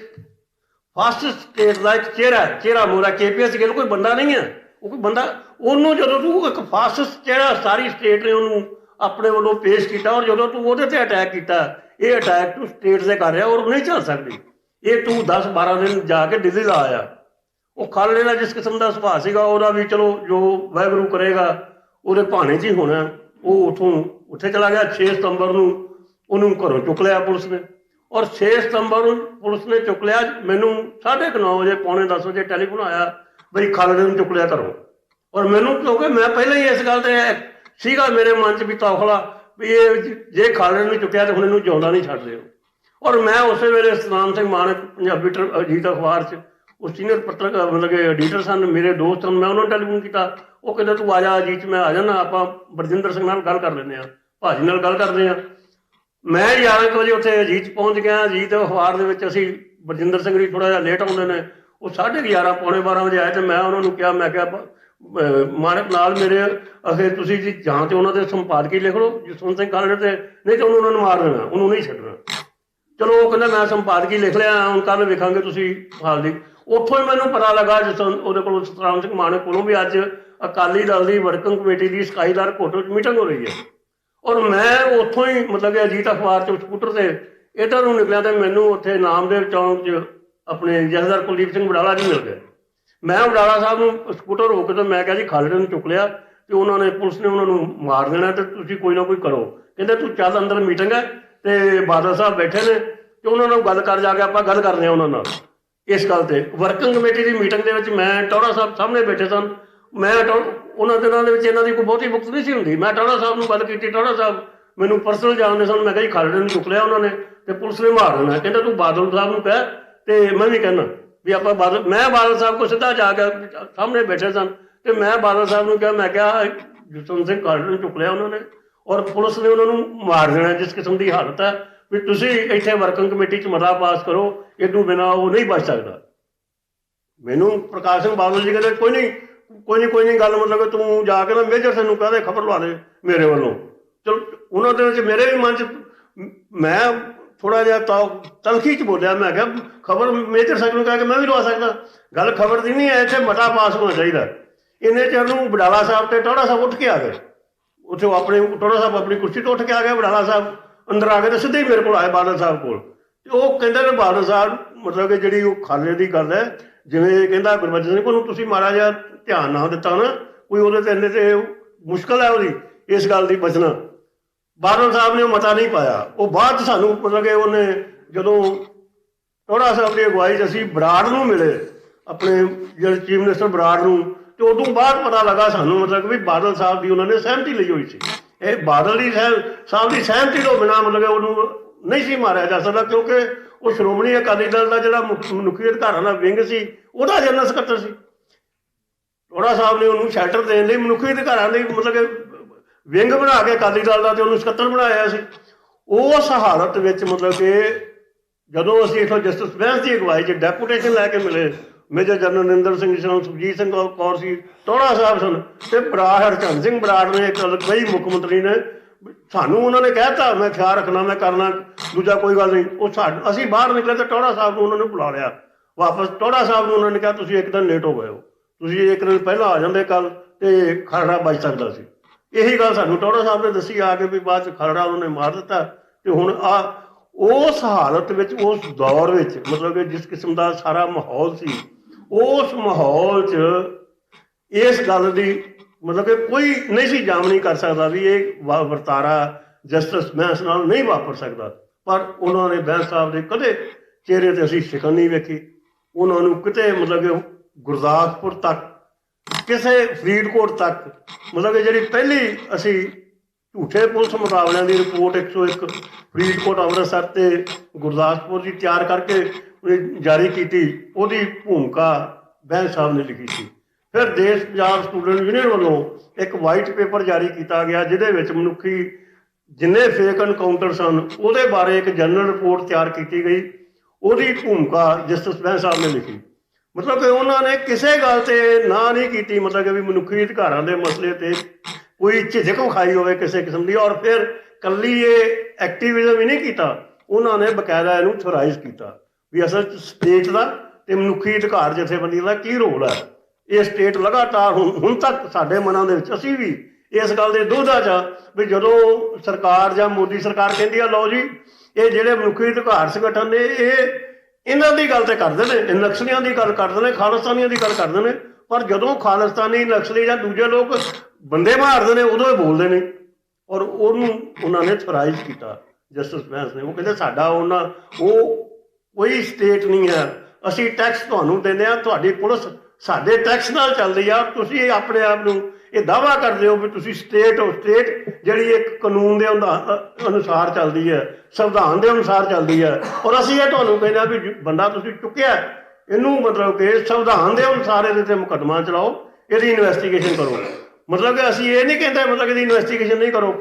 ਫਾਸਟ ਸਟੇਟ ਦਾ ਇੱਕ ਚਿਹਰਾ ਮੋਰਾ। KPS ਗਿੱਲ ਕੋਈ ਬੰਦਾ ਨਹੀਂ ਹੈ, ਉਹ ਕੋਈ ਬੰਦਾ, ਉਹਨੂੰ ਜਦੋਂ ਤੂੰ ਇੱਕ ਫਾਸਟ ਚਿਹਰਾ ਸਾਰੀ ਸਟੇਟ ਨੇ ਉਹਨੂੰ ਆਪਣੇ ਵੱਲੋਂ ਪੇਸ਼ ਕੀਤਾ, ਔਰ ਜਦੋਂ ਤੂੰ ਉਹਦੇ 'ਤੇ ਅਟੈਕ ਕੀਤਾ, ਇਹ ਅਟੈਕ ਤੂੰ ਸਟੇਟ 'ਤੇ ਕਰ ਰਿਹਾ ਔਰ ਨਹੀਂ ਚੱਲ ਸਕਦੀ, ਇਹ ਤੂੰ 10-12 ਦਿਨ ਜਾ ਕੇ ਦਿੱਲੀ ਲਾ ਆਇਆ। ਉਹ ਖਾਲੜੇ ਦਾ ਜਿਸ ਕਿਸਮ ਦਾ ਸੁਭਾਅ ਸੀਗਾ, ਉਹਦਾ ਵੀ ਚਲੋ ਜੋ ਵਾਹਿਗੁਰੂ ਕਰੇਗਾ ਉਹਦੇ ਭਾਣੇ 'ਚ ਹੀ ਹੋਣਾ। ਉਹ ਉੱਥੇ ਚਲਾ ਗਿਆ। 6 ਸਤੰਬਰ ਨੂੰ ਉਹਨੂੰ ਘਰੋਂ ਚੁੱਕ ਲਿਆ ਪੁਲਿਸ ਨੇ। ਔਰ 6 ਸਤੰਬਰ ਨੂੰ ਪੁਲਿਸ ਨੇ ਚੁੱਕ ਲਿਆ। ਮੈਨੂੰ 9:30 ਵਜੇ ਪੌਣੇ 10 ਵਜੇ ਟੈਲੀਫੋਨ ਆਇਆ ਬਈ ਖਾਲੜੇ ਨੂੰ ਚੁੱਕ ਲਿਆ ਘਰੋਂ। ਔਰ ਮੈਨੂੰ ਕਿਉਂਕਿ ਮੈਂ ਪਹਿਲਾਂ ਹੀ ਇਸ ਗੱਲ ਤੇ ਸੀਗਾ ਮੇਰੇ ਮਨ 'ਚ ਵੀ ਤੌਖਲਾ ਵੀ ਇਹ ਜੇ ਖਾਲੜੇ ਨੂੰ ਚੁੱਕਿਆ ਤਾਂ ਹੁਣ ਇਹਨੂੰ ਜਿਉਂਦਾ ਨਹੀਂ ਛੱਡਦੇ। ਔਰ ਮੈਂ ਉਸੇ ਵੇਲੇ ਸਤਨਾਮ ਸਿੰਘ ਮਾਨ ਪੰਜਾਬੀ ਅਜੀਤ ਅਖਬਾਰ 'ਚ ਉਹ ਸੀਨੀਅਰ ਪੱਤਰਕਾਰ ਮਤਲਬ ਕਿ ਐਡੀਟਰ ਸਨ, ਮੇਰੇ ਦੋਸਤ ਹਨ, ਮੈਂ ਉਹਨਾਂ ਨੂੰ ਟੈਲੀਫੋਨ ਕੀਤਾ। ਉਹ ਕਹਿੰਦਾ ਤੂੰ ਆ ਜਾ ਅਜੀਤ 'ਚ। ਮੈਂ ਆ ਜਾਣਾ, ਆਪਾਂ ਬਰਜਿੰਦਰ ਸਿੰਘ ਨਾਲ ਗੱਲ ਕਰ ਲੈਂਦੇ ਹਾਂ, ਭਾਜੀ ਨਾਲ ਗੱਲ ਕਰਦੇ ਹਾਂ। ਮੈਂ 11 ਵਜੇ ਉੱਥੇ ਅਜੀਤ 'ਚ ਪਹੁੰਚ ਗਿਆ। ਅਜੀਤ ਅਖਬਾਰ ਦੇ ਵਿੱਚ ਅਸੀਂ ਬਰਜਿੰਦਰ ਸਿੰਘ ਜੀ ਥੋੜ੍ਹਾ ਜਿਹਾ ਲੇਟ ਆਉਂਦੇ ਨੇ, ਉਹ 11:30 ਪੌਣੇ 12 ਵਜੇ ਆਏ। ਅਤੇ ਮੈਂ ਉਹਨਾਂ ਨੂੰ ਕਿਹਾ, ਮੈਂ ਕਿਹਾ ਮਾਨਕ ਨਾਲ ਮੇਰੇ ਅਖੇ ਤੁਸੀਂ ਜੀ ਜਾਂ ਤਾਂ ਉਹਨਾਂ ਦੇ ਸੰਪਾਦਕੀ ਲਿਖ ਲਓ ਜਸਵੰਤ ਸਿੰਘ ਖਾਲੜੇ ਤੇ, ਨਹੀਂ ਤਾਂ ਉਹਨਾਂ ਨੂੰ ਮਾਰ ਦੇਣਾ, ਉਹਨੂੰ ਨਹੀਂ ਛੱਡਣਾ। ਚਲੋ ਉਹ ਕਹਿੰਦਾ ਮੈਂ ਸੰਪਾਦਕੀ ਲਿਖ ਲਿਆ, ਹੁਣ ਕੱਲ੍ਹ ਵੇਖਾਂਗੇ ਤੁਸੀਂ ਹਾਲ ਦੀ। ਉੱਥੋਂ ਹੀ ਮੈਨੂੰ ਪਤਾ ਲੱਗਾ ਉਹਦੇ ਕੋਲ ਸਤਨਾਮ ਸਿੰਘ ਮਾਨਕ ਕੋਲੋਂ ਵੀ ਅੱਜ ਅਕਾਲੀ ਦਲ ਦੀ ਵਰਕਿੰਗ ਕਮੇਟੀ ਦੀ ਸਕਾਈਦਾਰ ਕੋਟੋ 'ਚ ਮੀਟਿੰਗ ਹੋ ਰਹੀ ਹੈ। ਔਰ ਮੈਂ ਉੱਥੋਂ ਹੀ ਮਤਲਬ ਕਿ ਅਜੀਤ ਅਖਬਾਰ 'ਚ ਸਕੂਟਰ 'ਤੇ ਇੱਧਰ ਨੂੰ ਨਿਕਲਿਆ ਅਤੇ ਮੈਨੂੰ ਉੱਥੇ ਨਾਮਦੇਵ ਚੌਂਕ 'ਚ ਆਪਣੇ ਜਥੇਦਾਰ ਕੁਲਦੀਪ ਸਿੰਘ ਵਡਾਲਾ ਜੀ ਮਿਲ ਗਏ। ਮੈਂ ਵਡਾਲਾ ਸਾਹਿਬ ਨੂੰ ਸਕੂਟਰ ਰੋਕ ਕੇ ਤਾਂ ਮੈਂ ਕਿਹਾ ਜੀ ਖਾਲੜੇ ਨੂੰ ਚੁੱਕ ਲਿਆ ਅਤੇ ਉਹਨਾਂ ਨੇ ਪੁਲਿਸ ਨੇ ਉਹਨਾਂ ਨੂੰ ਮਾਰ ਦੇਣਾ ਅਤੇ ਤੁਸੀਂ ਕੋਈ ਨਾ ਕੋਈ ਕਰੋ। ਕਹਿੰਦੇ ਤੂੰ ਚੱਲ ਅੰਦਰ ਮੀਟਿੰਗ ਹੈ ਅਤੇ ਬਾਦਲ ਸਾਹਿਬ ਬੈਠੇ ਨੇ ਅਤੇ ਉਹਨਾਂ ਨਾਲ ਗੱਲ ਕਰ, ਜਾ ਕੇ ਆਪਾਂ ਗੱਲ ਕਰਦੇ ਹਾਂ ਉਹਨਾਂ ਨਾਲ ਇਸ ਗੱਲ 'ਤੇ। ਵਰਕਿੰਗ ਕਮੇਟੀ ਦੀ ਮੀਟਿੰਗ ਦੇ ਵਿੱਚ ਮੈਂ ਟੌਹੜਾ ਸਾਹਿਬ ਸਾਹਮਣੇ ਬੈਠੇ ਸਨ। ਮੈਂ ਉਹਨਾਂ ਦਿਨਾਂ ਦੇ ਵਿੱਚ ਇਹਨਾਂ ਦੀ ਕੋਈ ਬਹੁਤੀ ਮੁਕਤ ਨਹੀਂ ਸੀ ਹੁੰਦੀ। ਮੈਂ ਟੌਹੜਾ ਸਾਹਿਬ ਨੂੰ ਗੱਲ ਕੀਤੀ, ਟੌਹੜਾ ਸਾਹਿਬ ਮੈਨੂੰ ਪਰਸਨਲ ਜਾਣਦੇ ਸਨ। ਮੈਂ ਕਿਹਾ ਜੀ ਖਾਲੜੇ ਨੂੰ ਚੁੱਕ ਲਿਆ ਉਹਨਾਂ ਨੇ ਅਤੇ ਪੁਲਿਸ ਨੇ ਮਾਰ ਦੇਣਾ। ਕਹਿੰਦਾ ਤੂੰ ਬਾਦਲ ਸਾਹਿਬ ਨੂੰ ਕਹਿ ਅਤੇ ਮੈਂ ਵੀ ਕਹਿੰਦਾ ਵੀ ਆਪਾਂ ਮੈਂ ਬਾਦਲ ਸਾਹਿਬ ਕੋਲ ਸਿੱਧਾ ਜਾ ਕੇ ਸਾਹਮਣੇ ਬੈਠੇ ਸਨ ਅਤੇ ਮੈਂ ਬਾਦਲ ਸਾਹਿਬ ਨੂੰ ਕਿਹਾ, ਮੈਂ ਕਿਹਾ ਜਸਵੰਤ ਸਿੰਘ ਖਾਲੜੇ ਨੂੰ ਚੁੱਕ ਲਿਆ ਉਹਨਾਂ ਨੇ ਔਰ ਪੁਲਿਸ ਨੇ ਉਹਨਾਂ ਨੂੰ ਮਾਰ ਦੇਣਾ। ਜਿਸ ਕਿਸਮ ਦੀ ਹਾਲਤ ਹੈ ਵੀ ਤੁਸੀਂ ਇੱਥੇ ਵਰਕਿੰਗ ਕਮੇਟੀ 'ਚ ਮਤਾ ਪਾਸ ਕਰੋ, ਇਹਨੂੰ ਬਿਨਾਂ ਉਹ ਨਹੀਂ ਬਚ ਸਕਦਾ। ਮੈਨੂੰ ਪ੍ਰਕਾਸ਼ ਸਿੰਘ ਬਾਦਲ ਜੀ ਕਹਿੰਦੇ ਕੋਈ ਨਹੀਂ ਗੱਲ, ਮਤਲਬ ਕਿ ਤੂੰ ਜਾ ਕੇ ਨਾ ਮੇਜਰ ਸਿੰਘ ਨੂੰ ਕਹਿ ਦੇ ਖਬਰ ਲਵਾ ਦੇ ਮੇਰੇ ਵੱਲੋਂ। ਚਲੋ ਉਹਨਾਂ ਦੇ ਵਿੱਚ ਮੇਰੇ ਵੀ ਮਨ 'ਚ ਮੈਂ ਥੋੜ੍ਹਾ ਜਿਹਾ ਤਲਖੀ 'ਚ ਬੋਲਿਆ। ਮੈਂ ਕਿਹਾ ਖਬਰ ਮੇਜਰ ਸਿੰਘ ਨੂੰ ਕਹਿ ਕੇ ਮੈਂ ਵੀ ਲਵਾ ਸਕਦਾ, ਗੱਲ ਖਬਰ ਦੀ ਨਹੀਂ ਹੈ, ਇੱਥੇ ਮਤਾ ਪਾਸ ਹੋਣਾ ਚਾਹੀਦਾ। ਇੰਨੇ ਚਿਰ ਨੂੰ ਵਡਾਲਾ ਸਾਹਿਬ ਅਤੇ ਟੌਹੜਾ ਸਾਹਿਬ ਉੱਠ ਕੇ ਆ ਗਏ। ਉੱਥੇ ਆਪਣੇ ਟੌਹੜਾ ਸਾਹਿਬ ਆਪਣੀ ਕੁਰਸੀ ਤੋਂ ਉੱਠ ਕੇ ਆ ਗਏ, ਵਡਾਲਾ ਸਾਹਿਬ ਅੰਦਰ ਆ ਗਏ ਅਤੇ ਸਿੱਧੇ ਹੀ ਮੇਰੇ ਕੋਲ ਆਏ ਬਾਦਲ ਸਾਹਿਬ ਕੋਲ। ਅਤੇ ਉਹ ਕਹਿੰਦੇ ਨੇ ਬਾਦਲ ਸਾਹਿਬ ਮਤਲਬ ਕਿ ਜਿਹੜੀ ਉਹ ਖਾਲੇ ਦੀ ਗੱਲ ਹੈ, ਜਿਵੇਂ ਕਹਿੰਦਾ ਗੁਰਬਚਨ ਸਿੰਘ ਉਹਨੂੰ ਤੁਸੀਂ ਮਾੜਾ ਜਿਹਾ ਧਿਆਨ ਨਾ ਦਿੱਤਾ ਨਾ, ਕੋਈ ਉਹਦੇ 'ਤੇ ਇੰਨੇ 'ਤੇ ਮੁਸ਼ਕਿਲ ਹੈ ਉਹਦੀ ਇਸ ਗੱਲ ਦੀ ਬਚਣਾ। ਬਾਦਲ ਸਾਹਿਬ ਨੇ ਉਹ ਮਤਾ ਨਹੀਂ ਪਾਇਆ। ਉਹ ਬਾਅਦ 'ਚ ਸਾਨੂੰ ਮਤਲਬ ਕਿ ਉਹਨੇ ਜਦੋਂ ਟੌਹੜਾ ਸਾਹਿਬ ਦੀ ਅਗਵਾਈ 'ਚ ਅਸੀਂ ਬਰਾੜ ਨੂੰ ਮਿਲੇ, ਆਪਣੇ ਜਿਹੜੇ ਚੀਫ ਮਿਨਿਸਟਰ ਬਰਾੜ ਨੂੰ, ਅਤੇ ਉਦੋਂ ਬਾਅਦ ਪਤਾ ਲੱਗਾ ਸਾਨੂੰ ਮਤਲਬ ਕਿ ਵੀ ਬਾਦਲ ਸਾਹਿਬ ਦੀ ਉਹਨਾਂ ਨੇ ਸਹਿਮਤੀ ਲਈ ਹੋਈ ਸੀ। ਇਹ ਬਾਦਲ ਦੀ ਸਾਹਿਬ ਦੀ ਸਹਿਮਤੀ ਤੋਂ ਬਿਨਾਂ ਮਤਲਬ ਕਿ ਉਹਨੂੰ ਨਹੀਂ ਸੀ ਮਾਰਿਆ ਜਾ ਸਕਦਾ, ਕਿਉਂਕਿ ਉਹ ਸ਼੍ਰੋਮਣੀ ਅਕਾਲੀ ਦਲ ਦਾ ਜਿਹੜਾ ਮਨੁੱਖੀ ਅਧਿਕਾਰਾਂ ਦਾ ਵਿੰਗ ਸੀ ਉਹਦਾ ਜਨਰਲ ਸਕੱਤਰ ਸੀ। ਟੌਹੜਾ ਸਾਹਿਬ ਨੇ ਉਹਨੂੰ ਸ਼ੈਲਟਰ ਦੇਣ ਲਈ ਮਨੁੱਖੀ ਅਧਿਕਾਰਾਂ ਦੀ ਮਤਲਬ ਕਿ ਵਿੰਗ ਬਣਾ ਕੇ ਅਕਾਲੀ ਦਲ ਦਾ ਅਤੇ ਉਹਨੂੰ ਸਕੱਤਰ ਬਣਾਇਆ ਸੀ। ਉਸ ਹਾਲਤ ਵਿੱਚ ਮਤਲਬ ਕਿ ਜਦੋਂ ਅਸੀਂ ਇੱਥੋਂ ਜਸਟਿਸ ਬੈਂਸ ਦੀ ਅਗਵਾਈ 'ਚ ਡੈਪੂਟੇਸ਼ਨ ਲੈ ਕੇ ਮਿਲੇ, ਮੇਜਰ ਜਨਰਲ ਨਰਿੰਦਰ ਸਿੰਘ ਸਨ, ਸੁਖਜੀਤ ਸਿੰਘ ਕੌਰ ਸੀ, ਟੌਹੜਾ ਸਾਹਿਬ ਸਨ ਅਤੇ ਹਰਚੰਦ ਸਿੰਘ ਬਰਾੜ ਨੇ, ਕਈ ਮੁੱਖ ਮੰਤਰੀ ਨੇ, ਸਾਨੂੰ ਉਹਨਾਂ ਨੇ ਕਹਿ ਦਿੱਤਾ ਮੈਂ ਖਿਆਲ ਰੱਖਣਾ, ਮੈਂ ਕਰਨਾ, ਦੂਜਾ ਕੋਈ ਗੱਲ ਨਹੀਂ। ਉਹ ਅਸੀਂ ਬਾਹਰ ਨਿਕਲੇ ਤਾਂ ਟੌਹੜਾ ਸਾਹਿਬ ਨੂੰ ਉਹਨਾਂ ਨੇ ਬੁਲਾ ਲਿਆ ਵਾਪਸ। ਟੌਹੜਾ ਸਾਹਿਬ ਨੂੰ ਉਹਨਾਂ ਨੇ ਕਿਹਾ ਤੁਸੀਂ ਇੱਕ ਦਿਨ ਲੇਟ ਹੋ ਗਏ ਹੋ, ਤੁਸੀਂ ਇੱਕ ਦਿਨ ਪਹਿਲਾਂ ਆ ਜਾਂਦੇ ਕੱਲ੍ਹ ਅਤੇ ਖਾਲੜਾ ਬਚ ਸਕਦਾ ਸੀ। ਇਹੀ ਗੱਲ ਸਾਨੂੰ ਟੌਹੜਾ ਸਾਹਿਬ ਨੇ ਦੱਸੀ ਆ ਕੇ ਵੀ ਬਾਅਦ 'ਚ ਖਾਲੜਾ ਉਹਨਾਂ ਨੇ ਮਾਰ ਦਿੱਤਾ। ਅਤੇ ਹੁਣ ਉਸ ਹਾਲਤ ਵਿੱਚ, ਉਸ ਦੌਰ ਵਿੱਚ ਮਤਲਬ ਕਿ ਜਿਸ ਕਿਸਮ ਦਾ ਸਾਰਾ ਮਾਹੌਲ ਸੀ, ਉਸ ਮਾਹੌਲ 'ਚ ਇਸ ਗੱਲ ਦੀ ਮਤਲਬ ਕਿ ਕੋਈ ਨਹੀਂ ਸੀ ਜਾਮ ਨਹੀਂ ਕਰ ਸਕਦਾ ਵੀ ਇਹ ਵਰਤਾਰਾ ਜਸਟਿਸ ਬੈਂਸ ਨਾਲ ਨਹੀਂ ਵਾਪਰ ਸਕਦਾ। ਪਰ ਉਹਨਾਂ ਨੇ ਬੈਂਸ ਸਾਹਿਬ ਦੇ ਕਦੇ ਚਿਹਰੇ 'ਤੇ ਅਸੀਂ ਸ਼ਿਕਨ ਨਹੀਂ ਵੇਖੀ। ਉਹਨਾਂ ਨੂੰ ਕਿਤੇ ਮਤਲਬ ਕਿ ਗੁਰਦਾਸਪੁਰ ਤੱਕ, ਕਿਸੇ ਫਰੀਦਕੋਟ ਤੱਕ, ਮਤਲਬ ਕਿ ਜਿਹੜੀ ਪਹਿਲੀ ਅਸੀਂ ਝੂਠੇ ਪੁਲਿਸ ਮੁਕਾਬਲਿਆਂ ਦੀ ਰਿਪੋਰਟ 101 ਫਰੀਦਕੋਟ, ਅੰਮ੍ਰਿਤਸਰ ਅਤੇ ਗੁਰਦਾਸਪੁਰ ਦੀ ਤਿਆਰ ਕਰਕੇ ਜਾਰੀ ਕੀਤੀ, ਉਹਦੀ ਭੂਮਿਕਾ ਬੈਂਸ ਸਾਹਿਬ ਨੇ ਲਿਖੀ ਸੀ। ਫਿਰ ਦੇਸ਼ ਪੰਜਾਬ ਸਟੂਡੈਂਟ ਯੂਨੀਅਨ ਵੱਲੋਂ ਇੱਕ ਵਾਈਟ ਪੇਪਰ ਜਾਰੀ ਕੀਤਾ ਗਿਆ, ਜਿਹਦੇ ਵਿੱਚ ਮਨੁੱਖੀ ਜਿੰਨੇ ਫੇਕ ਐਨਕਾਊਂਟਰ ਸਨ ਉਹਦੇ ਬਾਰੇ ਇੱਕ ਜਨਰਲ ਰਿਪੋਰਟ ਤਿਆਰ ਕੀਤੀ ਗਈ। ਉਹਦੀ ਭੂਮਿਕਾ ਜਸਟਿਸ ਬੈਂਸ ਸਾਹਿਬ ਨੇ ਲਿਖੀ। ਮਤਲਬ ਕਿ ਉਹਨਾਂ ਨੇ ਕਿਸੇ ਗੱਲ 'ਤੇ ਨਾ ਨਹੀਂ ਕੀਤੀ, ਮਤਲਬ ਕਿ ਵੀ ਮਨੁੱਖੀ ਅਧਿਕਾਰਾਂ ਦੇ ਮਸਲੇ 'ਤੇ ਕੋਈ ਝਿਜਕ ਵਿਖਾਈ ਹੋਵੇ ਕਿਸੇ ਕਿਸਮ ਦੀ। ਔਰ ਫਿਰ ਇਕੱਲੀ ਇਹ ਐਕਟੀਵਿਜ਼ਮ ਹੀ ਨਹੀਂ ਕੀਤਾ, ਉਹਨਾਂ ਨੇ ਬਕਾਇਦਾ ਇਹਨੂੰ ਥੋਰਾਈਜ਼ ਕੀਤਾ ਵੀ ਅਸਲ 'ਚ ਸਟੇਟ ਦਾ ਅਤੇ ਮਨੁੱਖੀ ਅਧਿਕਾਰ ਜਥੇਬੰਦੀਆਂ ਦਾ ਕੀ ਰੋਲ ਹੈ। ਇਹ ਸਟੇਟ ਲਗਾਤਾਰ ਹੁਣ ਤੱਕ ਸਾਡੇ ਮਨਾਂ ਦੇ ਵਿੱਚ, ਅਸੀਂ ਵੀ ਇਸ ਗੱਲ ਦੇ ਦੁਵਿਧਾ 'ਚ ਵੀ ਜਦੋਂ ਸਰਕਾਰ ਜਾਂ ਮੋਦੀ ਸਰਕਾਰ ਕਹਿੰਦੀ ਆ ਲਓ ਜੀ ਇਹ ਜਿਹੜੇ ਮਨੁੱਖੀ ਅਧਿਕਾਰ ਸੰਗਠਨ ਨੇ ਇਹ ਇਹਨਾਂ ਦੀ ਗੱਲ ਤਾਂ ਕਰਦੇ ਨੇ, ਨਕਸਲੀਆਂ ਦੀ ਗੱਲ ਕਰਦੇ ਨੇ, ਖਾਲਿਸਤਾਨੀਆਂ ਦੀ ਗੱਲ ਕਰਦੇ ਨੇ, ਪਰ ਜਦੋਂ ਖਾਲਿਸਤਾਨੀ ਨਕਸਲੀ ਜਾਂ ਦੂਜੇ ਲੋਕ ਬੰਦੇ ਮਾਰਦੇ ਨੇ ਉਦੋਂ ਇਹ ਬੋਲਦੇ ਨੇ। ਔਰ ਉਹਨੂੰ ਉਹਨਾਂ ਨੇ ਥੋਰਾਈਜ਼ ਕੀਤਾ ਜਸਟਿਸ ਬੈਂਸ ਨੇ। ਉਹ ਕਹਿੰਦੇ ਸਾਡਾ ਉਹਨਾਂ ਉਹ ਕੋਈ ਸਟੇਟ ਨਹੀਂ ਹੈ, ਅਸੀਂ ਟੈਕਸ ਤੁਹਾਨੂੰ ਦਿੰਦੇ ਹਾਂ, ਤੁਹਾਡੀ ਪੁਲਿਸ ਸਾਡੇ ਟੈਕਸ ਨਾਲ ਚੱਲਦੀ ਆ, ਤੁਸੀਂ ਆਪਣੇ ਆਪ ਨੂੰ ਇਹ ਦਾਅਵਾ ਕਰਦੇ ਹੋ ਵੀ ਤੁਸੀਂ ਸਟੇਟ ਹੋ। ਸਟੇਟ ਜਿਹੜੀ ਇੱਕ ਕਾਨੂੰਨ ਦੇ ਅਨੁਸਾਰ ਚੱਲਦੀ ਹੈ, ਸੰਵਿਧਾਨ ਦੇ ਅਨੁਸਾਰ ਚੱਲਦੀ ਹੈ, ਔਰ ਅਸੀਂ ਇਹ ਤੁਹਾਨੂੰ ਕਹਿੰਦੇ ਆ ਵੀ ਬੰਦਾ ਤੁਸੀਂ ਚੁੱਕਿਆ ਇਹਨੂੰ ਮਤਲਬ ਕਿ ਸੰਵਿਧਾਨ ਦੇ ਅਨੁਸਾਰ ਇਹਦੇ 'ਤੇ ਮੁਕੱਦਮਾ ਚਲਾਓ, ਇਹਦੀ ਇਨਵੈਸਟੀਗੇਸ਼ਨ ਕਰੋ। ਮਤਲਬ ਕਿ ਅਸੀਂ ਇਹ ਨਹੀਂ ਕਹਿੰਦੇ ਮਤਲਬ ਕਿ ਇਹਦੀ ਇਨਵੈਸਟੀਗੇਸ਼ਨ ਨਹੀਂ ਕਰੋ,